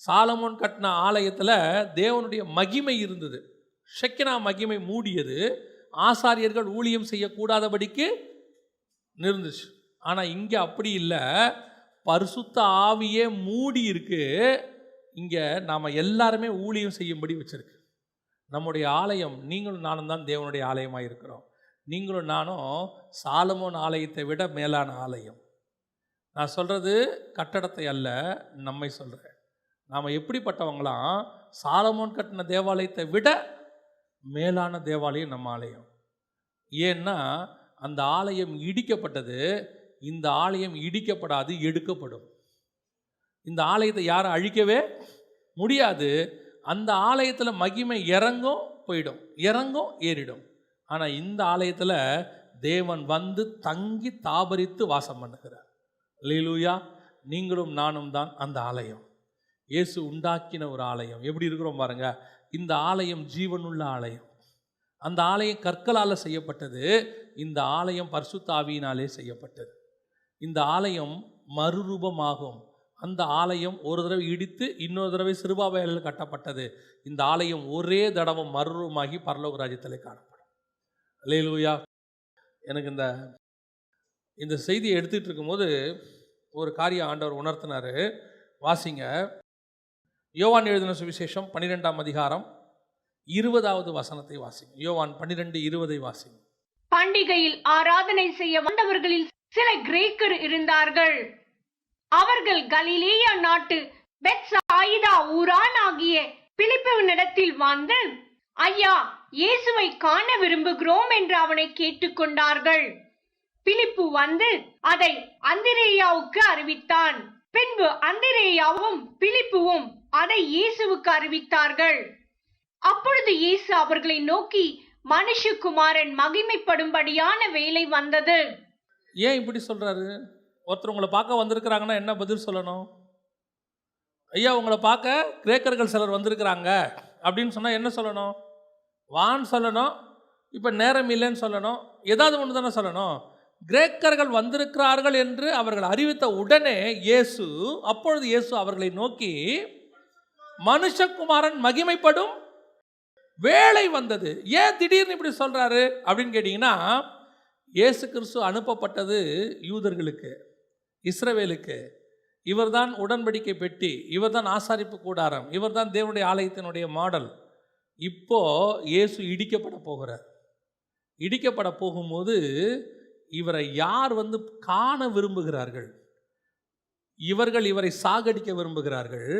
சாலமோன் கட்டின ஆலயத்தில் தேவனுடைய மகிமை இருந்தது, ஷெக்கினா மகிமை மூடியது, ஆசாரியர்கள் ஊழியம் செய்யக்கூடாதபடிக்கு நிறுந்துச்சு. ஆனால் இங்கே அப்படி இல்லை, பரிசுத்த ஆவியே மூடி இருக்கு. இங்கே நாம் எல்லாருமே ஊழியம் செய்யும்படி வச்சிருக்கு. நம்முடைய ஆலயம் நீங்களும் நானும் தான் தேவனுடைய ஆலயமாக இருக்கிறோம். நீங்களும் நானும் சாலமோன் ஆலயத்தை விட மேலான ஆலயம். நான் சொல்கிறது கட்டடத்தை அல்ல, நம்மை சொல்கிறேன். நாம் எப்படிப்பட்டவங்களாம்? சாலமோன் கட்டின தேவாலயத்தை விட மேலான தேவாலயம் நம்ம ஆலயம். ஏன்னா அந்த ஆலயம் இடிக்கப்பட்டது, இந்த ஆலயம் இடிக்கப்படாது, எடுக்கப்படும். இந்த ஆலயத்தை யாரும் அழிக்கவே முடியாது. அந்த ஆலயத்தில் மகிமை இறங்கும் போயிடும், இறங்கும் ஏறிடும். ஆனால் இந்த ஆலயத்தில் தேவன் தங்கி தாபரித்து வாசம் பண்ணுகிறார். அல்லேலூயா. நீங்களும் நானும் தான் அந்த ஆலயம், இயேசு உண்டாக்கின ஒரு ஆலயம். எப்படி இருக்கிறோம் பாருங்க. இந்த ஆலயம் ஜீவனுள்ள ஆலயம். அந்த ஆலயம் கற்களால் செய்யப்பட்டது, இந்த ஆலயம் பரிசுத்த ஆவியினாலே செய்யப்பட்டது. இந்த ஆலயம் மறுரூபமாகும். அந்த ஆலயம் ஒரு தடவை இடித்து இன்னொரு தடவை சிறுபாபேலில் கட்டப்பட்டது. இந்த ஆலயம் ஒரே தடவை மறுரூபமாகி பரலோக ராஜ்யத்திலே காணப்படும். அல்லேலூயா. எனக்கு இந்த செய்தியை எடுத்துகிட்டு இருக்கும்போது ஒரு காரியம் ஆண்டவர் உணர்த்தினார். வாசிங்க, யோவான் எழுதின சுவிசேஷம் 12ஆம் அதிகாரம் 20வது வசனத்தை வாசிங்க. யோவான் 12:20 வாசிங்க. பண்டிகையில் ஆராதனை செய்ய வந்தவர்களில் சில கிரேக்கர் இருந்தார்கள். அவர்கள் கலிலேயா நாட்டு பெத்சாயிதா ஊரானாகிய பிலிப்புவினிடத்தில் வந்து, ஐயா, இயேசுவை காண விரும்புகிறோம் என்று அவனை கேட்டுக்கொண்டார்கள். பிலிப்பு வந்து அதை அந்திரேயாவுக்கு அறிவித்தான். பின்பு அந்திரேயாவும் பிலிப்புவும் அதை இயேசுவுக்கு அறிவித்தார்கள். அப்பொழுது இயேசு அவர்களை நோக்கி, மனுஷகுமாரன் மகிமைப்படும்படியான வேளை வந்தது. ஏன் இப்படி சொல்றாரு? ஒருத்தர் உங்களை பார்க்க வந்திருக்கிறாங்கன்னா என்ன பதில் சொல்லணும்? ஐயா, உங்களை பார்க்க கிரேக்கர்கள் சிலர் வந்திருக்கிறாங்க அப்படின்னு சொன்னால் என்ன சொல்லணும்? வான்னு சொல்லணும். இப்போ நேரம் இல்லைன்னு சொல்லணும். ஏதாவது ஒன்று தானே சொல்லணும். கிரேக்கர்கள் வந்திருக்கிறார்கள் என்று அவர்கள் அறிவித்த உடனே அப்பொழுது இயேசு அவர்களை நோக்கி, மனுஷகுமாரன் மகிமைப்படும் வேளை வந்தது. ஏன் திடீர்னு இப்படி சொல்றாரு அப்படின்னு கேட்டிங்கன்னா, இயேசு கிறிஸ்து அனுப்பப்பட்டது யூதர்களுக்கு, இஸ்ரவேலுக்கு. இவர்தான் உடன்படிக்கை பெட்டி, இவர்தான் ஆசாரிப்பு கூடாரம், இவர்தான் தேவனுடைய ஆலயத்தினுடைய மாடல். இப்போ இயேசு இடிக்கப்பட போகிறார். இடிக்கப்பட போகும்போது இவரை யார் வந்து காண விரும்புகிறார்கள்? இவரை சாகடிக்க விரும்புகிறார்கள்.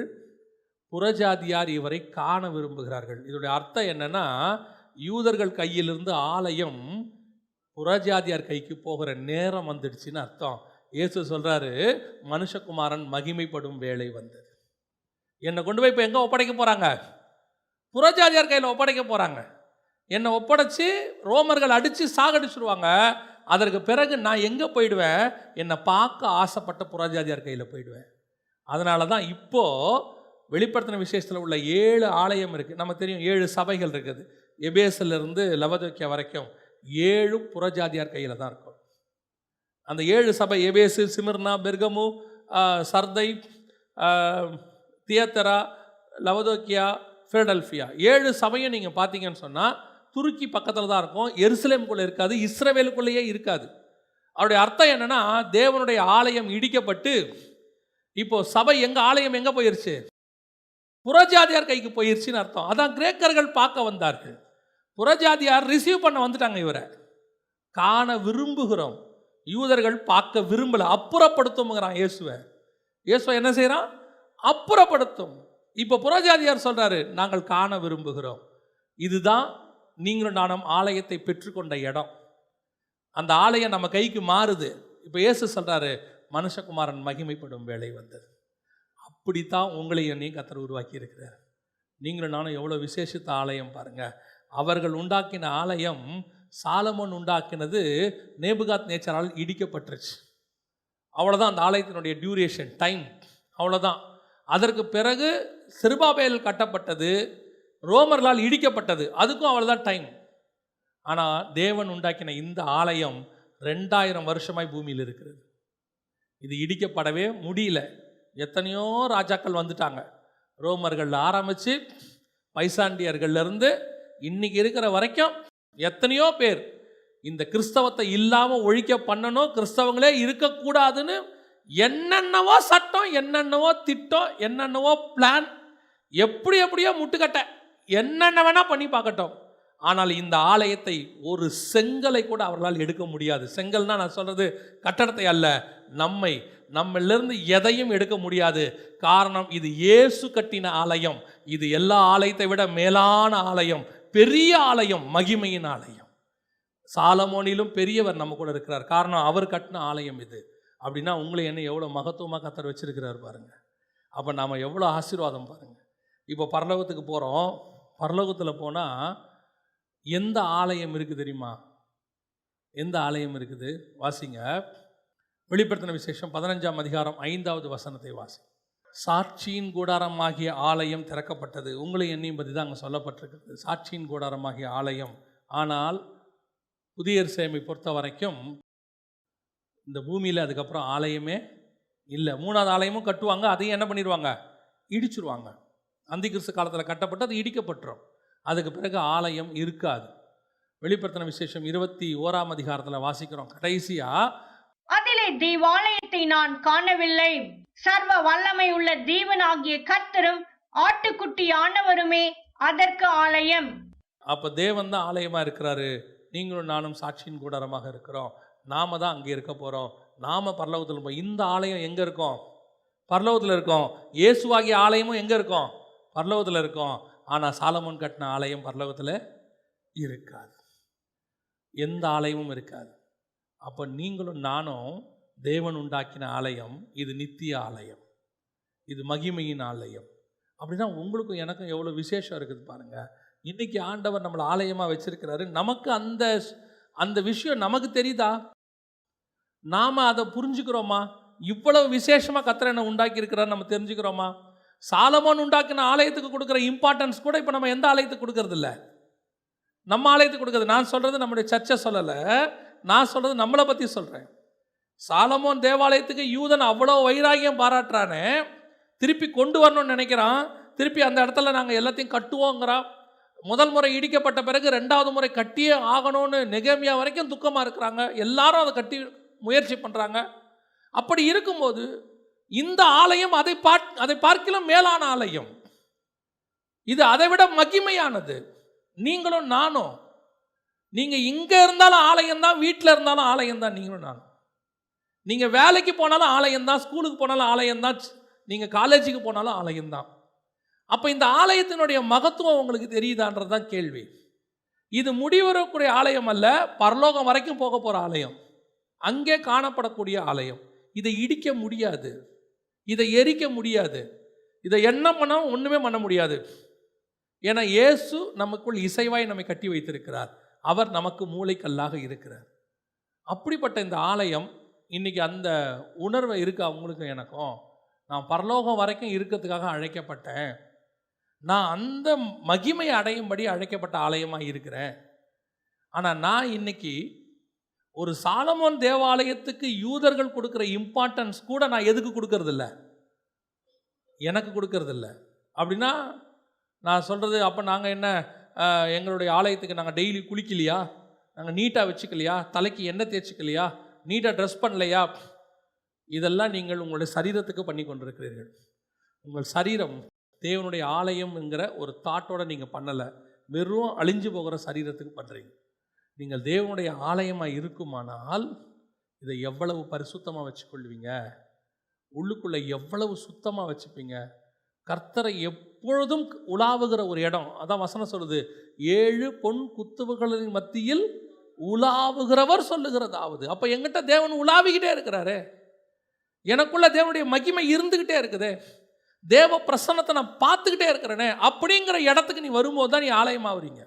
புறஜாதியார் இவரை காண விரும்புகிறார்கள். இதோடைய அர்த்தம் என்னன்னா, யூதர்கள் கையிலிருந்து ஆலயம் புறஜாதியார் கைக்கு போகிற நேரம் வந்துடுச்சுன்னு அர்த்தம். இயேசு சொல்றாரு, மனுஷகுமாரன் மகிமைப்படும் வேளை வந்தது. என்னை கொண்டு போய் இப்போ எங்கே ஒப்படைக்க போகிறாங்க? புறஜாதியார் கையில் ஒப்படைக்க போகிறாங்க. என்னை ஒப்படைச்சு ரோமர்கள் அடித்து சாகடிச்சுடுவாங்க. அதற்கு பிறகு நான் எங்கே போயிடுவேன்? என்னை பார்க்க ஆசைப்பட்ட புறஜாதியார் கையில் போயிடுவேன். அதனால தான் இப்போது வெளிப்படுத்தின விசேஷத்தில் உள்ள 7 ஆலயம் இருக்குது. நம்ம தெரியும் 7 சபைகள் இருக்குது. எபேசிலிருந்து லவோதிக்கேயா வரைக்கும் 7 புறஜாதியார் கையில் தான் இருக்கும். அந்த 7 சபை, எபேசு, சிமிர்னா, பெர்கமு, சர்தை, தியத்தரா, லவோதிக்கேயா, பிலடெல்பியா, 7 சபையும் நீங்கள் பார்த்தீங்கன்னு சொன்னால் துருக்கி பக்கத்தில் தான் இருக்கும். எருசலேமுக்குள்ளே இருக்காது, இஸ்ரவேலுக்குள்ளேயே இருக்காது. அவருடைய அர்த்தம் என்னென்னா, தேவனுடைய ஆலயம் இடிக்கப்பட்டு இப்போ சபை ஆலயம் எங்கே போயிருச்சு? புறஜாதியார் கைக்கு போயிருச்சுன்னு அர்த்தம். அதான் கிரேக்கர்கள் பார்க்க வந்தார்கள். புறஜாதியார் ரிசீவ் பண்ண வந்துட்டாங்க. இவரை காண விரும்புகிறோம். யூதர்கள் பார்க்க விரும்பல, அப்புறப்படுத்தும்ங்கிறான் இயேசுவை என்ன செய்கிறான்? அப்புறப்படுத்தும். இப்போ புறஜாதியார் சொல்றாரு, நாங்கள் காண விரும்புகிறோம். இதுதான் நீங்களும் நானும் ஆலயத்தை பெற்றுக்கொண்ட இடம். அந்த ஆலயம் நம்ம கைக்கு மாறுது. இப்போ இயேசு சொல்றாரு, மனுஷகுமாரன் மகிமைப்படும் வேளை வந்தது. அப்படித்தான் உங்களையும் என்னையும் கர்த்தர் உருவாக்கி இருக்கிறார். நீங்களும் நானும் எவ்வளோ விசேஷித்த ஆலயம் பாருங்க. அவர்கள் உண்டாக்கின ஆலயம், சாலமோன் உண்டாக்கினது நேபுகாத் நேச்சரால் இடிக்கப்பட்டுருச்சு. அவ்வளோதான் அந்த ஆலயத்தினுடைய டியூரேஷன் டைம், அவ்வளோதான். அதற்கு பிறகு செருபாபேல் கட்டப்பட்டது, ரோமர்களால் இடிக்கப்பட்டது, அதுக்கும் அவ்வளோதான் டைம். ஆனால் தேவன் உண்டாக்கின இந்த ஆலயம் 2000 வருஷமாய் பூமியில் இருக்கிறது. இது இடிக்கப்படவே முடியல. எத்தனையோ ராஜாக்கள் வந்துட்டாங்க. ரோமர்கள் ஆரம்பித்து பைசாண்டியர்கள்லேருந்து இன்னைக்கு இருக்கிற வரைக்கும் எத்தனையோ பேர் இந்த கிறிஸ்தவத்தை இல்லாமல் ஒழிக்க பண்ணணும், கிறிஸ்தவங்களே இருக்கக்கூடாதுன்னு என்னென்னவோ சட்டம், என்னென்னவோ திட்டம், என்னென்னவோ பிளான், எப்படியோ முட்டுக்கட்டை என்னென்ன வேணால் பண்ணி பார்க்கட்டும். ஆனால் இந்த ஆலயத்தை ஒரு செங்கலை கூட அவர்களால் எடுக்க முடியாது. செங்கல்னா நான் சொல்கிறது கட்டடத்தை அல்ல, நம்மளிருந்து எதையும் எடுக்க முடியாது. காரணம், இது இயேசு கட்டின ஆலயம். இது எல்லா ஆலயத்தை விட மேலான ஆலயம், பெரிய ஆலயம், மகிமையின் ஆலயம். சாலமோனிலும் பெரியவர் நம்ம கூட இருக்கிறார். காரணம், அவர் கட்டின ஆலயம் இது. அப்படின்னா உங்களை என்ன எவ்வளோ மகத்துவமாக கர்த்தர் வச்சிருக்கிறார் பாருங்க. அப்போ நாம் எவ்வளோ ஆசீர்வாதம் பாருங்க. இப்போ பரலோகத்துக்கு போகிறோம். பரலோகத்தில் போனால் எந்த ஆலயம் இருக்குது தெரியுமா? எந்த ஆலயம் இருக்குது? வாசிங்க. வெளிப்படுத்தின விசேஷம் 15ஆம் அதிகாரம் 5வது வசனத்தை வாசி. சாட்சியின் கூடாரமாகிய ஆலயம் திறக்கப்பட்டது. உங்களை என்னையும் பற்றி தான் அங்கே சொல்லப்பட்டிருக்கிறது. சாட்சியின் கூடாரமாகிய ஆலயம். ஆனால் புதிய எருசலேமை பொறுத்த வரைக்கும் இந்த பூமியில் அதுக்கப்புறம் ஆலயமே இல்லை. 3வது ஆலயமும் கட்டுவாங்க, அதையும் என்ன பண்ணிடுவாங்க? இடிச்சிருவாங்க. அந்தி கிறிஸ்து காலத்தில் கட்டப்பட்டு அது இடிக்கப்பட்டுரும். அதுக்கு பிறகு ஆலயம் இருக்காது. வெளிப்படுத்தின விசேஷம் 21ஆம் அதிகாரத்தில் வாசிக்கிறோம். கடைசியா, அதிலே தேவாலயத்தை நான் காணவில்லை, சர்வ வல்லமை உள்ள தேவனாகிய கர்த்தரும் ஆட்டுக்குட்டி ஆண்டவருமே அதற்கு ஆலயம். அப்ப தேவன் தான் ஆலயமா இருக்கிறாரு. நீங்களும் நானும் சாட்சியின் கூடாரமாக இருக்கிறோம். நாம தான் அங்கே இருக்க போறோம். நாம பரலோகத்தில் இருப்போம். இந்த ஆலயம் எங்க இருக்கும்? பரலோகத்தில் இருக்கும். இயேசுவாகிய ஆலயமும் எங்க இருக்கும்? பரலோகத்தில் இருக்கும். ஆனால் சாலமோன் கட்டின ஆலயம் பரலோகத்தில் இருக்காது. எந்த ஆலயமும் இருக்காது. அப்போ நீங்களும் நானும் தேவன் உண்டாக்கின ஆலயம். இது நித்திய ஆலயம், இது மகிமையின் ஆலயம். அப்படின்னா உங்களுக்கும் எனக்கும் எவ்வளோ விசேஷம் இருக்குது பாருங்கள். இன்றைக்கி ஆண்டவர் நம்மளை ஆலயமாக வச்சிருக்கிறாரு. நமக்கு அந்த அந்த விஷயம் நமக்கு தெரியுதா? நாம் அதை புரிஞ்சுக்கிறோமா? இவ்வளவு விசேஷமாக கர்த்தர் என்ன உண்டாக்கி இருக்கிறார் நம்ம தெரிஞ்சுக்கிறோமா? சாலமோன் உண்டாக்கின ஆலயத்துக்கு கொடுக்குற இம்பார்ட்டன்ஸ் கூட இப்போ நம்ம எந்த ஆலயத்துக்கு கொடுக்கறது இல்லை, நம்ம ஆலயத்துக்கு கொடுக்குறது. நான் சொல்கிறது நம்முடைய சர்ச்சை சொல்லலை, நான் சொல்கிறது நம்மளை பற்றி சொல்கிறேன். சாலமோன் தேவாலயத்துக்கு யூதன் அவ்வளோ வைராகியம் பாராட்டுறானே, திருப்பி கொண்டு வரணும்னு நினைக்கிறான். திருப்பி அந்த இடத்துல நாங்கள் எல்லாத்தையும் கட்டுவோங்கிறான். முதல் முறை இடிக்கப்பட்ட பிறகு 2வது முறை கட்டியே ஆகணும்னு நெகேமியா வரைக்கும் துக்கமாக இருக்கிறாங்க. எல்லாரும் அதை கட்டி முயற்சி பண்ணுறாங்க. அப்படி இருக்கும்போது இந்த ஆலயம் அதை பார்க்கலாம் மேலான ஆலயம். இது அதை விட மகிமையானது. நீங்களும் நானும், நீங்கள் இங்கே இருந்தாலும் ஆலயம்தான், வீட்டில் இருந்தாலும் ஆலயம்தான். நீங்களும் நானும், நீங்கள் வேலைக்கு போனாலும் ஆலயம்தான், ஸ்கூலுக்கு போனாலும் ஆலயம்தான், நீங்கள் காலேஜுக்கு போனாலும் ஆலயம்தான். அப்போ இந்த ஆலயத்தினுடைய மகத்துவம் உங்களுக்கு தெரியுதான்றது தான் கேள்வி. இது முடிவரக்கூடிய ஆலயம் அல்ல, பரலோகம் வரைக்கும் போக போகிற ஆலயம், அங்கே காணப்படக்கூடிய ஆலயம். இதை இடிக்க முடியாது, இதை எரிக்க முடியாது, இதை என்ன பண்ண ஒன்றுமே பண்ண முடியாது. ஏன்னா இயேசு நமக்குள் இசைவாய் நம்மை கட்டி வைத்திருக்கிறார். அவர் நமக்கு மூளைக்கல்லாக இருக்கிறார். அப்படிப்பட்ட இந்த ஆலயம் இன்றைக்கி அந்த உணர்வை இருக்கா அவங்களுக்கும் எனக்கும்? நான் பரலோகம் வரைக்கும் இருக்கிறதுக்காக அழைக்கப்பட்டேன், நான் அந்த மகிமையை அடையும்படி அழைக்கப்பட்ட ஆலயமாக இருக்கிறேன். ஆனால் நான் இன்னைக்கு ஒரு சாலமோன் தேவாலயத்துக்கு யூதர்கள் கொடுக்குற இம்பார்ட்டன்ஸ் கூட நான் எதுக்கு கொடுக்கறதில்ல, எனக்கு கொடுக்கறதில்ல. அப்படின்னா நான் சொல்கிறது, அப்போ நாங்கள் என்ன எங்களுடைய ஆலயத்துக்கு நாங்கள் டெய்லி குளிக்கலையா, நாங்கள் நீட்டாக வச்சுக்கலையா, தலைக்கு எண்ணெய் தேய்ச்சிக்கலையா, நீட்டாக ட்ரெஸ் பண்ணலையா? இதெல்லாம் நீங்கள் உங்களுடைய சரீரத்துக்கு பண்ணி கொண்டிருக்கிறீர்கள். உங்கள் சரீரம் தேவனுடைய ஆலயம் என்கிற ஒரு தாட்டோட நீங்கள் பண்ணலை, வெறும் அழிஞ்சு போகிற சரீரத்துக்கு பண்ணுறீங்க. நீங்கள் தேவனுடைய ஆலயமாக இருக்குமானால் இதை எவ்வளவு பரிசுத்தமாக வச்சுக்கொள்வீங்க, உள்ளுக்குள்ளே எவ்வளவு சுத்தமாக வச்சுப்பீங்க. கர்த்தரை எப்பொழுதும் உலாவுகிற ஒரு இடம். அதான் வசனம் சொல்லுது, 7 பொன் குத்துவுகளின் மத்தியில் உலாவுகிறவர் சொல்லுகிறதாவது. அப்போ எங்கிட்ட தேவன் உலாவிக்கிட்டே இருக்கிறாரு, எனக்குள்ள தேவனுடைய மகிமை இருந்துக்கிட்டே இருக்குது, தேவ பிரசன்னத்தை நான் பார்த்துக்கிட்டே இருக்கிறேனே. அப்படிங்கிற இடத்துக்கு நீ வரும்போது தான் நீ ஆலயமாகறீங்க.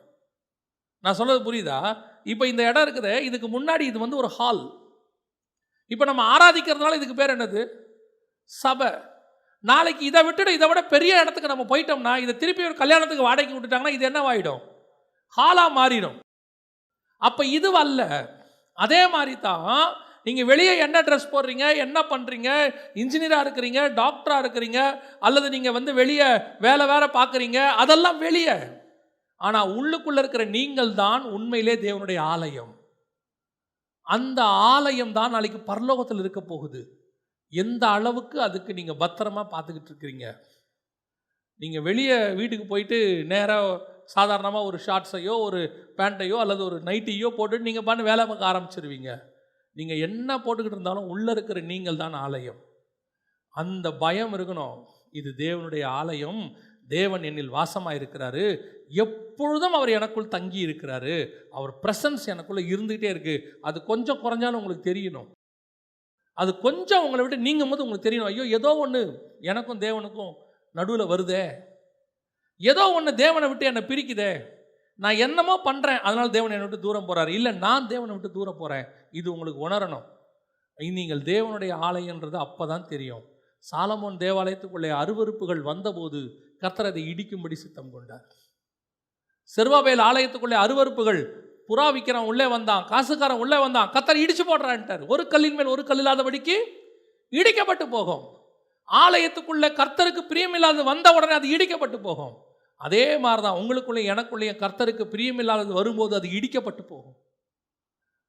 நான் சொல்றது புரியுதா? இப்போ இந்த இடம் இருக்குது, இதுக்கு முன்னாடி இது வந்து ஒரு ஹால். இப்போ நம்ம ஆராதிக்கிறதுனால இதுக்கு பேர் என்னது? சபை. நாளைக்கு இதை விட்டுட்டு இதை விட பெரிய இடத்துக்கு நம்ம போயிட்டோம்னா, இதை திருப்பி ஒரு கல்யாணத்துக்கு வாடகைக்கு விட்டுட்டாங்கன்னா இது என்னவாயிடும்? ஹாலாக மாறிடும். அப்போ இது அல்ல. அதே மாதிரி தான் நீங்கள் வெளியே என்ன ட்ரெஸ் போடுறீங்க, என்ன பண்ணுறீங்க, இன்ஜினியராக இருக்கிறீங்க, டாக்டராக இருக்கிறீங்க, அல்லது நீங்கள் வந்து வெளியே வேலை பார்க்குறீங்க, அதெல்லாம் வெளியே. ஆனால் உள்ளுக்குள்ளே இருக்கிற நீங்கள் தான் உண்மையிலே தேவனுடைய ஆலயம். அந்த ஆலயம் தான் நாளைக்கு பரலோகத்தில் இருக்க போகுது. எந்த அளவுக்கு அதுக்கு நீங்கள் பத்திரமா பார்த்துக்கிட்டு இருக்கிறீங்க. நீங்கள் வெளியே வீட்டுக்கு போயிட்டு நேராக சாதாரணமாக ஒரு ஷார்ட்ஸையோ ஒரு பேண்ட்டையோ அல்லது ஒரு நைட்டியோ போட்டுட்டு நீங்கள் பண்ண வேலை பார்க்க ஆரம்பிச்சிருவீங்க. நீங்கள் என்ன போட்டுக்கிட்டு இருந்தாலும் உள்ளே இருக்கிற நீங்கள் தான் ஆலயம். அந்த பயம் இருக்கணும். இது தேவனுடைய ஆலயம், தேவன் என்னில் வாசமாக இருக்கிறாரு, எப்பொழுதும் அவர் எனக்குள் தங்கி இருக்கிறாரு, அவர் பிரசன்ஸ் எனக்குள்ளே இருந்துகிட்டே இருக்குது. அது கொஞ்சம் குறைஞ்சாலும் உங்களுக்கு தெரியணும். அது கொஞ்சம் உங்களை விட்டு நீங்கும் போது உங்களுக்கு தெரியணும், ஐயோ ஏதோ ஒன்று எனக்கும் தேவனுக்கும் நடுவில் வருதே, ஏதோ ஒன்று தேவனை விட்டு என்னை பிரிக்குதே, நான் என்னமோ பண்ணுறேன் அதனால தேவன் என்னை விட்டு தூரம் போகிறார், இல்லை நான் தேவனை விட்டு தூரம் போகிறேன். இது உங்களுக்கு உணரணும். நீங்கள் தேவனுடைய ஆலயன்றது அப்போ தான் தெரியும். சாலமோன் தேவாலயத்துக்குள்ளே அருவருப்புகள் வந்தபோது கர்த்தர் அதை இடிக்கும்படி சித்தம் கொண்டார். செருபாபேல் ஆலயத்துக்குள்ளே அருவருப்புகள், புறா விற்கிறான் உள்ளே வந்தான், காசுக்காரன் உள்ளே வந்தான், கர்த்தர் இடிச்சு போடுறான்ட்டார். ஒரு கல்லின் மேல் ஒரு கல் இல்லாதபடிக்கு இடிக்கப்பட்டு போகும். ஆலயத்துக்குள்ளே கர்த்தருக்கு பிரியமில்லாதது வந்த உடனே அது இடிக்கப்பட்டு போகும். அதே மாதிரி தான் உங்களுக்குள்ளே எனக்குள்ளேயே கர்த்தருக்கு பிரியமில்லாதது வரும்போது அது இடிக்கப்பட்டு போகும்.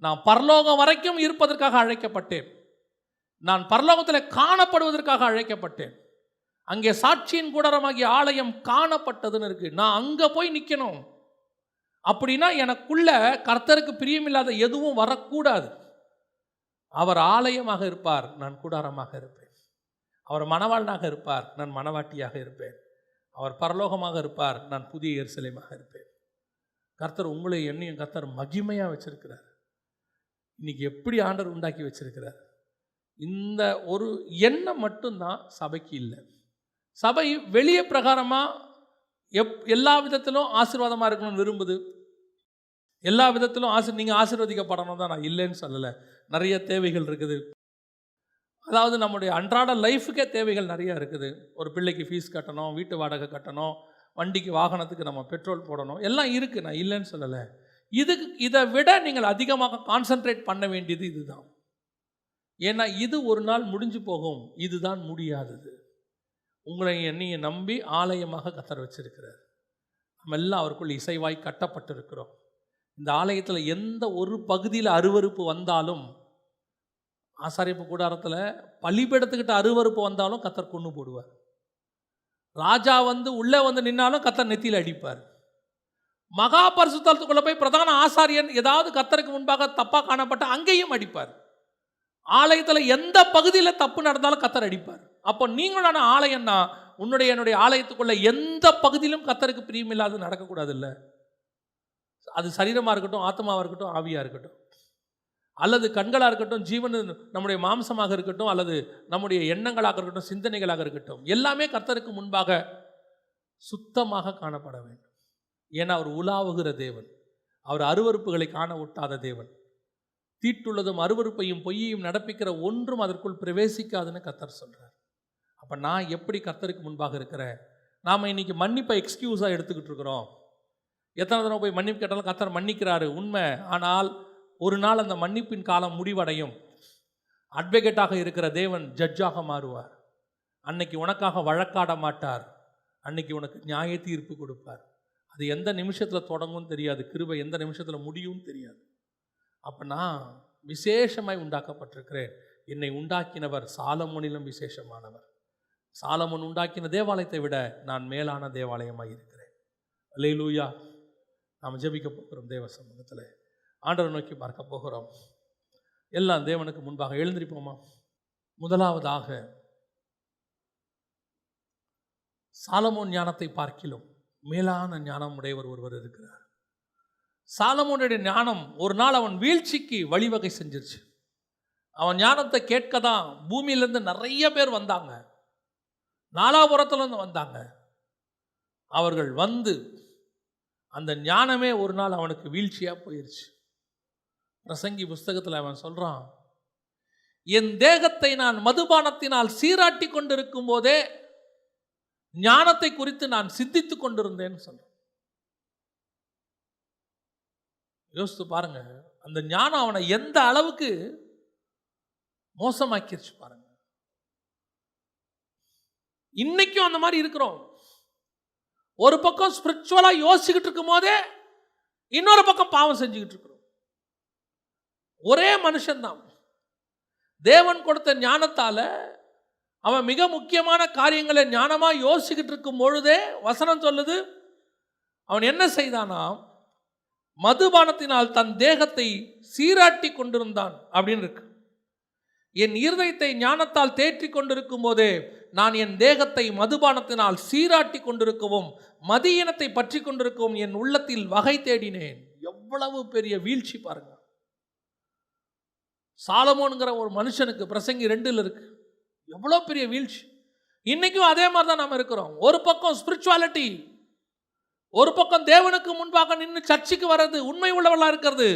நான் பரலோகம் வரைக்கும் இருப்பதற்காக அழைக்கப்பட்டேன், நான் பரலோகத்தில் காணப்படுவதற்காக அழைக்கப்பட்டேன். அங்கே சாட்சியின் கூடாரமாகிய ஆலயம் காணப்பட்டதுன்னு இருக்கு. நான் அங்கே போய் நிற்கணும். அப்படின்னா எனக்குள்ள கர்த்தருக்கு பிரியமில்லாத எதுவும் வரக்கூடாது. அவர் ஆலயமாக இருப்பார், நான் கூடாரமாக இருப்பேன். அவர் மணவாளனாக இருப்பார், நான் மணவாட்டியாக இருப்பேன். அவர் பரலோகமாக இருப்பார், நான் புதிய எருசலேமாக இருப்பேன். கர்த்தர் உங்களை என்னையும் கர்த்தர் மகிமையாக வச்சிருக்கிறார். இன்னைக்கு எப்படி ஆண்டவர் உண்டாக்கி வச்சிருக்கிறார்? இந்த ஒரு எண்ணம் மட்டும்தான் சபைக்கு இல்லை. சபை வெளிய பிரகாரமாக எல்லா விதத்திலும் ஆசீர்வாதமாக இருக்கணும்னு விரும்புது. எல்லா விதத்திலும் நீங்கள் ஆசீர்வதிக்கப்படணும் தான், நான் இல்லைன்னு சொல்லலை. நிறைய தேவைகள் இருக்குது. அதாவது நம்முடைய அன்றாட லைஃபுக்கே தேவைகள் நிறையா இருக்குது. ஒரு பிள்ளைக்கு ஃபீஸ் கட்டணும், வீட்டு வாடகை கட்டணும், வண்டிக்கு வாகனத்துக்கு நம்ம பெட்ரோல் போடணும், எல்லாம் இருக்குது, நான் இல்லைன்னு சொல்லலை. இதை விட நீங்கள் அதிகமாக கான்சன்ட்ரேட் பண்ண வேண்டியது இதுதான். ஏன்னா இது ஒரு நாள் முடிஞ்சு போகும். இதுதான் முடியாதது. உங்களை என்னையை நம்பி ஆலயமாக கர்த்தர் வச்சிருக்கிறார். நம்ம எல்லாம் அவருக்குள் இசைவாய் கட்டப்பட்டிருக்கிறோம். இந்த ஆலயத்தில் எந்த ஒரு பகுதியில் அருவருப்பு வந்தாலும், ஆசாரிப்பு கூடாரத்தில் பலிபீடத்துக்கிட்ட அருவருப்பு வந்தாலும் கர்த்தர் கொண்டு போடுவார். ராஜா உள்ளே நின்னாலும் கர்த்தர் நெத்தியில் அடிப்பார். மகா பரிசுத்தலத்துக்குள்ள போய் பிரதான ஆசாரியன் ஏதாவது கர்த்தருக்கு முன்பாக தப்பாக காணப்பட்ட அங்கேயும் அடிப்பார். ஆலயத்தில் எந்த பகுதியில் தப்பு நடந்தாலும் கர்த்தர் அடிப்பார். அப்போ நீங்களான ஆலயம்னா என்னுடைய ஆலயத்துக்குள்ள எந்த பகுதியிலும் கர்த்தருக்கு பிரியமில்லாது நடக்கக்கூடாது. இல்லை, அது சரீரமாக இருக்கட்டும், ஆத்மாவாக இருக்கட்டும், ஆவியாக இருக்கட்டும், அல்லது கண்களாக இருக்கட்டும், ஜீவன் நம்முடைய மாம்சமாக இருக்கட்டும், அல்லது நம்முடைய எண்ணங்களாக இருக்கட்டும், சிந்தனைகளாக இருக்கட்டும், எல்லாமே கர்த்தருக்கு முன்பாக சுத்தமாக காணப்பட வேண்டும். ஏன்னா அவர் உலாவுகிற தேவன். அவர் அருவருப்புகளை காண ஒட்டாத தேவன். தீட்டுள்ளதும் அருவருப்பையும் பொய்யையும் நடப்பிக்கிற ஒன்றும் அதற்குள் பிரவேசிக்காதுன்னு கர்த்தர் சொல்கிறார். அப்போ நான் எப்படி கர்த்தருக்கு முன்பாக இருக்கிறேன்? நாம் இன்னைக்கு மன்னிப்பை எக்ஸ்கியூஸாக எடுத்துக்கிட்டு இருக்கிறோம். எத்தனை தடவை போய் மன்னிப்பு கேட்டாலும் கர்த்தர் மன்னிக்கிறாரு, உண்மை. ஆனால் ஒரு நாள் அந்த மன்னிப்பின் காலம் முடிவடையும். அட்வொகேட்டாக இருக்கிற தேவன் ஜட்ஜாக மாறுவார். அன்னைக்கு உனக்காக வழக்காட மாட்டார். அன்னைக்கு உனக்கு நியாய தீர்ப்பு கொடுப்பார். அது எந்த நிமிஷத்தில் தொடங்கும் தெரியாது, கிருபை எந்த நிமிஷத்தில் முடியும் தெரியாது. அப்போ நான் விசேஷமாய் உண்டாக்கப்பட்டிருக்கிறேன். என்னை உண்டாக்கினவர் சாலமோனிலும் விசேஷமானவர். சாலமோன் உண்டாக்கின தேவாலயத்தை விட நான் மேலான தேவாலயமாக இருக்கிறேன். அல்லேலூயா. நாம் ஜெபிக்க போகிறோம் தேவ சமூகத்தில். ஆண்டவர் நோக்கி பார்க்க போகிறோம். எல்லாம் தேவனுக்கு முன்பாக எழுந்திருப்போமா? முதலாவதாக சாலமோன் ஞானத்தை பார்க்கிலும் மேலான ஞானம் உடையவர் ஒருவர் இருக்கிறார். சாலமோனுடைய ஞானம் ஒரு நாள் அவன் வீழ்ச்சிக்கு வழிவகை செஞ்சிருச்சு. அவன் ஞானத்தை கேட்க தான் பூமியிலேருந்து நிறைய பேர் வந்தாங்க, நாலாபுரத்துலேருந்து வந்தாங்க. அவர்கள் அந்த ஞானமே ஒரு நாள் அவனுக்கு வீழ்ச்சியாக போயிடுச்சு. பிரசங்கி புஸ்தகத்தில் அவன் சொல்கிறான், என் தேகத்தை நான் மதுபானத்தினால் சீராட்டி கொண்டிருக்கும் போதே ஞானத்தை குறித்து நான் சிந்தித்து கொண்டிருந்தேன்னு சொல்றேன். யோசித்து பாருங்க, அந்த ஞானம் அவனை எந்த அளவுக்கு மோசமாக்கிருச்சு பாருங்க. இன்னைக்கும் அந்த மாதிரி இருக்கிறோம். ஒரு பக்கம் ஸ்பிரிச்சுவலா யோசிச்சுக்கிட்டு இருக்கும் போதே இன்னொரு பக்கம் பாவம் செஞ்சுக்கிட்டு இருக்கிறோம். ஒரே மனுஷன்தான். தேவன் கொடுத்த ஞானத்தால அவன் மிக முக்கியமான காரியங்களை ஞானமா யோசிச்சுக்கிட்டு இருக்கும் பொழுதே வசனம் சொல்லுது, அவன் என்ன செய்தானா, மதுபானத்தினால் தன் தேகத்தை சீராட்டி கொண்டிருந்தான் அப்படின்னு இருக்கு. என் இருதயத்தை ஞானத்தால் தேற்றி கொண்டிருக்கும் போதே நான் என் தேகத்தை மதுபானத்தினால் சீராட்டி கொண்டிருக்கவும் மதியினத்தை பற்றி கொண்டிருக்கவும் என் உள்ளத்தில் வகை தேடினேன். எவ்வளவு பெரிய வீழ்ச்சி பாருங்க. சாலமோன்கிற ஒரு மனுஷனுக்கு பிரசங்கி 2 இருக்கு. எவ்வளோ பெரிய வீழ்ச்சி. இன்னைக்கும் அதே மாதிரி தான் நாம் இருக்கிறோம். ஒரு பக்கம் ஸ்பிரிச்சுவாலிட்டி, ஒரு பக்கம் தேவனுக்கு முன்பாக நின்று சர்ச்சுக்கு வர்றது, உண்மை உள்ளவர்களா இருக்கிறது.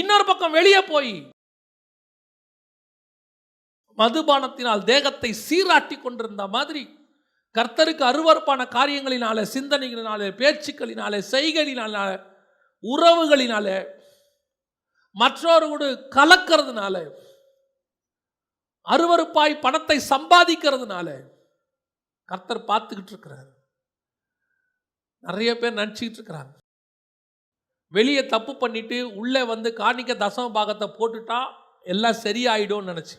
இன்னொரு பக்கம் வெளியே போய் மதுபானத்தினால் தேகத்தை சீராட்டி கொண்டிருந்த மாதிரி கர்த்தருக்கு அருவருப்பான காரியங்களினாலே, சிந்தனைகளினாலே, பேச்சுக்களினாலே, செய்களினாலே, உறவுகளினாலே, மற்றவரோடு கலக்கிறதுனால, அருவருப்பாய் பணத்தை சம்பாதிக்கிறதுனால கர்த்தர் பார்த்துக்கிட்டு இருக்கிறார். நிறைய பேர் நினச்சிக்கிட்டு இருக்கிறாங்க, வெளியே தப்பு பண்ணிட்டு உள்ளே காணிக்க தசம பாகத்தை போட்டுட்டா எல்லாம் சரியாயிடும் நினச்சி.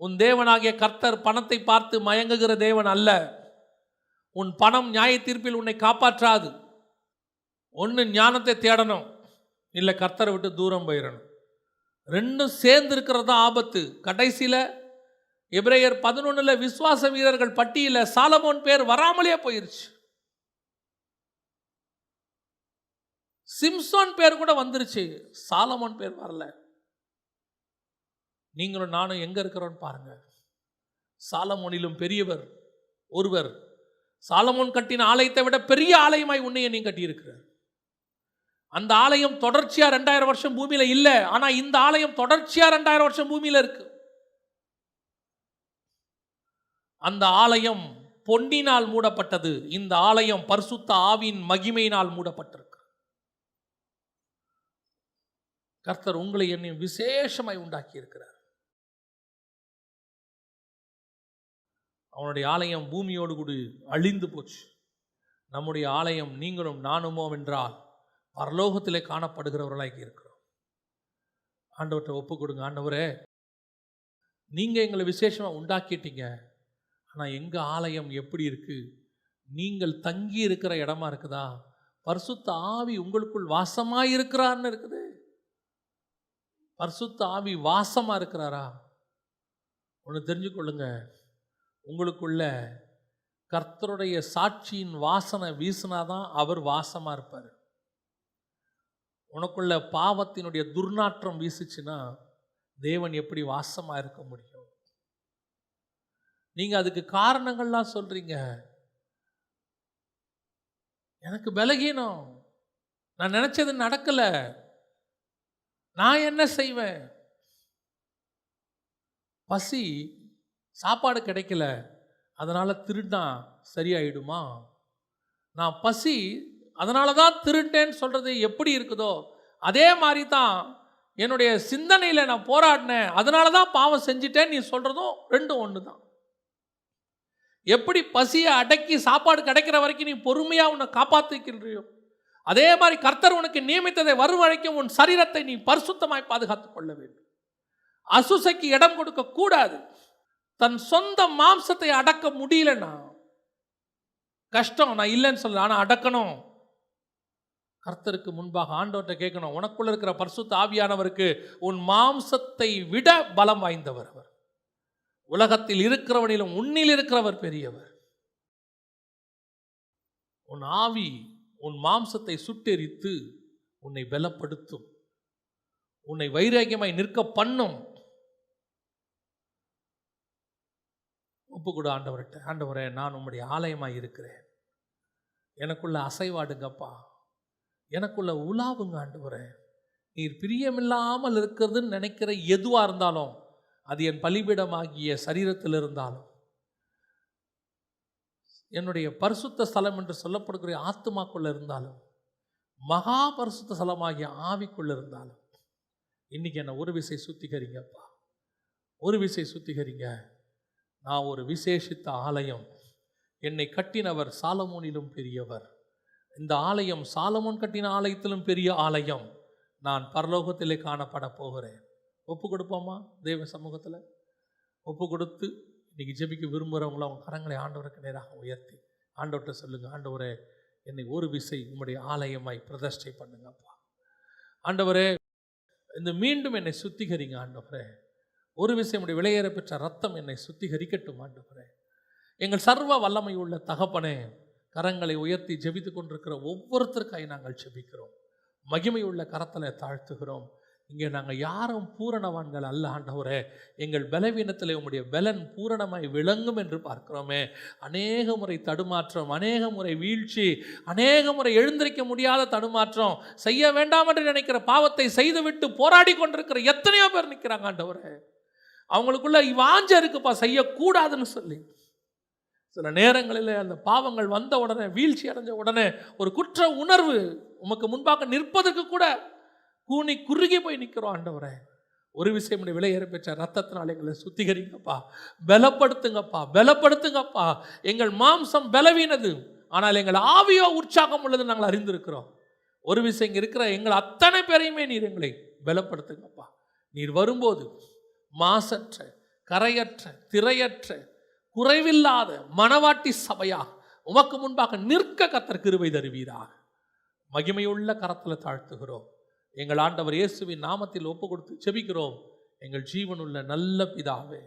உன் தேவனாகிய கர்த்தர் பணத்தை பார்த்து மயங்குகிற தேவன் அல்ல. உன் பணம் நியாய தீர்ப்பில் உன்னை காப்பாற்றாது. ஒன்று ஞானத்தை தேடணும், இல்லை கர்த்தரை விட்டு தூரம் போயிடணும். ரெண்டும் சேர்ந்து இருக்கிறது தான் ஆபத்து. கடைசியில் எபிரேயர் 11 விசுவாச வீரர்கள் பட்டியலில் சாலமோன் பேர் வராமலே போயிருச்சு. சிம்சோன் பேர் கூட வந்துருச்சு, சாலமோன் பேர் வரல. நீங்களும் நானும் எங்க இருக்கிறோன்னு பாருங்க. சாலமோனிலும் பெரியவர் ஒருவர், சாலமோன் கட்டின ஆலயத்தை விட பெரிய ஆலயமாய் உன்னைய நீ கட்டி இருக்கிறார். அந்த ஆலயம் தொடர்ச்சியா 2000 வருஷம் பூமியில இல்ல, ஆனா இந்த ஆலயம் தொடர்ச்சியா 2000 வருஷம் பூமியில இருக்கு. அந்த ஆலயம் பொன்னினால் மூடப்பட்டது, இந்த ஆலயம் பரிசுத்த ஆவியின் மகிமையினால் மூடப்பட்டிருக்கு. கர்த்தர் உங்களை என்னையும் விசேஷமாய் உண்டாக்கி இருக்கிறார். அவனுடைய ஆலயம் பூமியோடு கூட அழிந்து போச்சு. நம்முடைய ஆலயம் நீங்களும் நானுமோ என்றால் பரலோகத்திலே காணப்படுகிறவர்களாக இருக்கிறோம். ஆண்டவர்கிட்ட ஒப்பு கொடுங்க. ஆண்டவரே, நீங்க எங்களை விசேஷமா உண்டாக்கிட்டீங்க, ஆனா எங்க ஆலயம் எப்படி இருக்கு? நீங்கள் தங்கி இருக்கிற இடமா இருக்குதா? பரிசுத்த ஆவி உங்களுக்குள் வாசமாய் இருக்கிறார்னு இருக்குது. பரிசுத்த ஆவி வாசமா இருக்கிறாரா? ஒன்று தெரிஞ்சுக்கொள்ளுங்க, உங்களுக்குள்ள கர்த்தருடைய சாட்சியின் வாசனை வீசினாதான் அவர் வாசமா இருப்பார். உனக்குள்ள பாவத்தினுடைய துர்நாற்றம் வீசுச்சுன்னா தேவன் எப்படி வாசமா இருக்க முடியும்? நீங்க அதுக்கு காரணங்கள்லாம் சொல்றீங்க. எனக்கு பலகீனம், நான் நினைச்சது நடக்கல, நான் என்ன செய்வேன்? பசி, சாப்பாடு கிடைக்கல, அதனால திருடா சரியாயிடுமா? நான் பசி அதனால தான் திருட்டேன்னு சொல்றது எப்படி இருக்குதோ அதே மாதிரி தான் என்னுடைய சிந்தனையில் நான் போராடினேன், அதனால தான் பாவம் செஞ்சிட்டேன்னு நீ சொல்றதும் ரெண்டும் ஒன்று தான். எப்படி பசியை அடக்கி சாப்பாடு கிடைக்கிற வரைக்கும் நீ பொறுமையா உன்னை காப்பாற்றிக்கின்றியோ, அதே மாதிரி கர்த்தர் உனக்கு நியமித்ததை வரும் வரைக்கும் உன் சரீரத்தை நீ பரிசுத்தமாய் பாதுகாத்துக் கொள்ள வேண்டும். அசுசைக்கு இடம் கொடுக்க கூடாது. தன் சொந்த மாம்சத்தை அடக்க முடியலன்னா கஷ்டம், நான் இல்லைன்னு சொல்ல, ஆனா அடக்கணும். கர்த்தருக்கு முன்பாக ஆண்டவர்கிட்ட கேட்கணும், உனக்குள்ள இருக்கிற பரிசுத்த ஆவியானவருக்கு உன் மாம்சத்தை விட பலம் வாய்ந்தவர் அவர். உலகத்தில் இருக்கிறவனிலும் உன்னில் இருக்கிறவர் பெரியவர். உன் ஆவி உன் மாம்சத்தை சுட்டெரித்து உன்னை பலப்படுத்தும், உன்னை வைராக்கியமாய் நிற்க பண்ணும். ஒப்புக்கொடு ஆண்டவர்கிட்ட, ஆண்டவரே, நான் உம்முடைய ஆலயமாய் இருக்கிறேன், எனக்குள்ள அசைவாடுங்கப்பா, எனக்குள்ள உலாவுங்க ஆண்டவரே. நீர் பிரியமில்லாமல் இருக்கிறதுன்னு நினைக்கிற எதுவாக இருந்தாலும், அது என் பலிபீடமாகிய சரீரத்தில் இருந்தாலும், என்னுடைய பரிசுத்த ஸ்தலம் என்று சொல்லப்படுகிற ஆத்துமாக்குள்ள இருந்தாலும், மகா பரிசுத்த ஸ்தலமாகிய ஆவிக்குள்ள இருந்தாலும், இன்னைக்கு என்னை ஒரு விசை சுத்திகரிங்கப்பா, ஒரு விசை சுத்திகரிங்க. நான் ஒரு விசேஷித்த ஆலயம், என்னை கட்டினவர் சாலமோனிலும் பெரியவர். இந்த ஆலயம் சாலமோன் கட்டின ஆலயத்திலும் பெரிய ஆலயம். நான் பரலோகத்திலே காணப்பட போகிறேன். ஒப்பு கொடுப்போமா? தேவ சமூகத்தில் ஒப்பு கொடுத்து இன்னைக்கு ஜெபிக்க விரும்புகிறவங்கள அவங்க கரங்களை ஆண்டவருக்கு நேராக உயர்த்தி ஆண்டவர்கிட்ட சொல்லுங்க, ஆண்டவரே, என்னை ஒரு விசை உம்முடைய ஆலயமாய் பிரதிஷ்டை பண்ணுங்கப்பா. ஆண்டவரே, இந்த மீண்டும் என்னை சுத்திகரிங்க ஆண்டவரே. ஒரு விஷயம், உடைய விலையேற பெற்ற ரத்தம் என்னை சுத்திகரிக்கட்டும் ஆண்டவரே. எங்கள் சர்வ வல்லமை உள்ள தகப்பனே, கரங்களை உயர்த்தி ஜெபித்து கொண்டிருக்கிற ஒவ்வொருத்தருக்காய் நாங்கள் ஜெபிக்கிறோம். மகிமை உள்ள கரத்தில் தாழ்த்துகிறோம். இங்கே நாங்கள் யாரும் பூரணவான்கள் அல்ல ஆண்டவரே. எங்கள் பலவீனத்தில் உம்முடைய பலன் பூரணமாய் விளங்கும் என்று பார்க்கிறோமே. அநேக முறை தடுமாற்றம், அநேக முறை வீழ்ச்சி, அநேக முறை எழுந்திருக்க முடியாத தடுமாற்றம், செய்ய வேண்டாம் என்று நினைக்கிற பாவத்தை செய்துவிட்டு போராடி கொண்டிருக்கிற எத்தனையோ பேர் நிற்கிறாங்க ஆண்டவரே. அவங்களுக்குள்ள வாஞ்ச இருக்குப்பா, செய்யக்கூடாதுன்னு சொல்லி. சில நேரங்களில் அந்த பாவங்கள் வந்த உடனே, வீழ்ச்சி அடைஞ்ச உடனே ஒரு குற்ற உணர்வு உமக்கு முன்பாக நிற்பதற்கு கூட கூனி குறுகி போய் நிற்கிறோம் ஆண்டவரே. ஒரு விஷயம், விலையேற பெற்ற ரத்தத்தினால் எங்களை சுத்திகரிங்கப்பா, பலப்படுத்துங்கப்பா, பலப்படுத்துங்கப்பா. எங்கள் மாம்சம் பலவீனது, ஆனால் எங்கள் ஆவியோ உற்சாகம் உள்ளது நாங்கள் அறிந்திருக்கிறோம். ஒரு விஷயம், இங்கே இருக்கிற எங்கள் அத்தனை பேரையுமே நீர் எங்களை பலப்படுத்துங்கப்பா. நீர் வரும்போது மாசற்ற, கரையற்ற, திரையற்ற, குறைவில்லாத மணவாட்டி சபையாக உமக்கு முன்பாக நிற்க கர்த்தர் கிருபை தருவீராக. மகிமையுள்ள கரத்தில் தாழ்த்துகிறோம். எங்கள் ஆண்டவர் இயேசுவின் நாமத்தில் ஒப்பு கொடுத்து ஜெபிக்கிறோம் எங்கள் ஜீவனுள்ள நல்ல பிதாவே.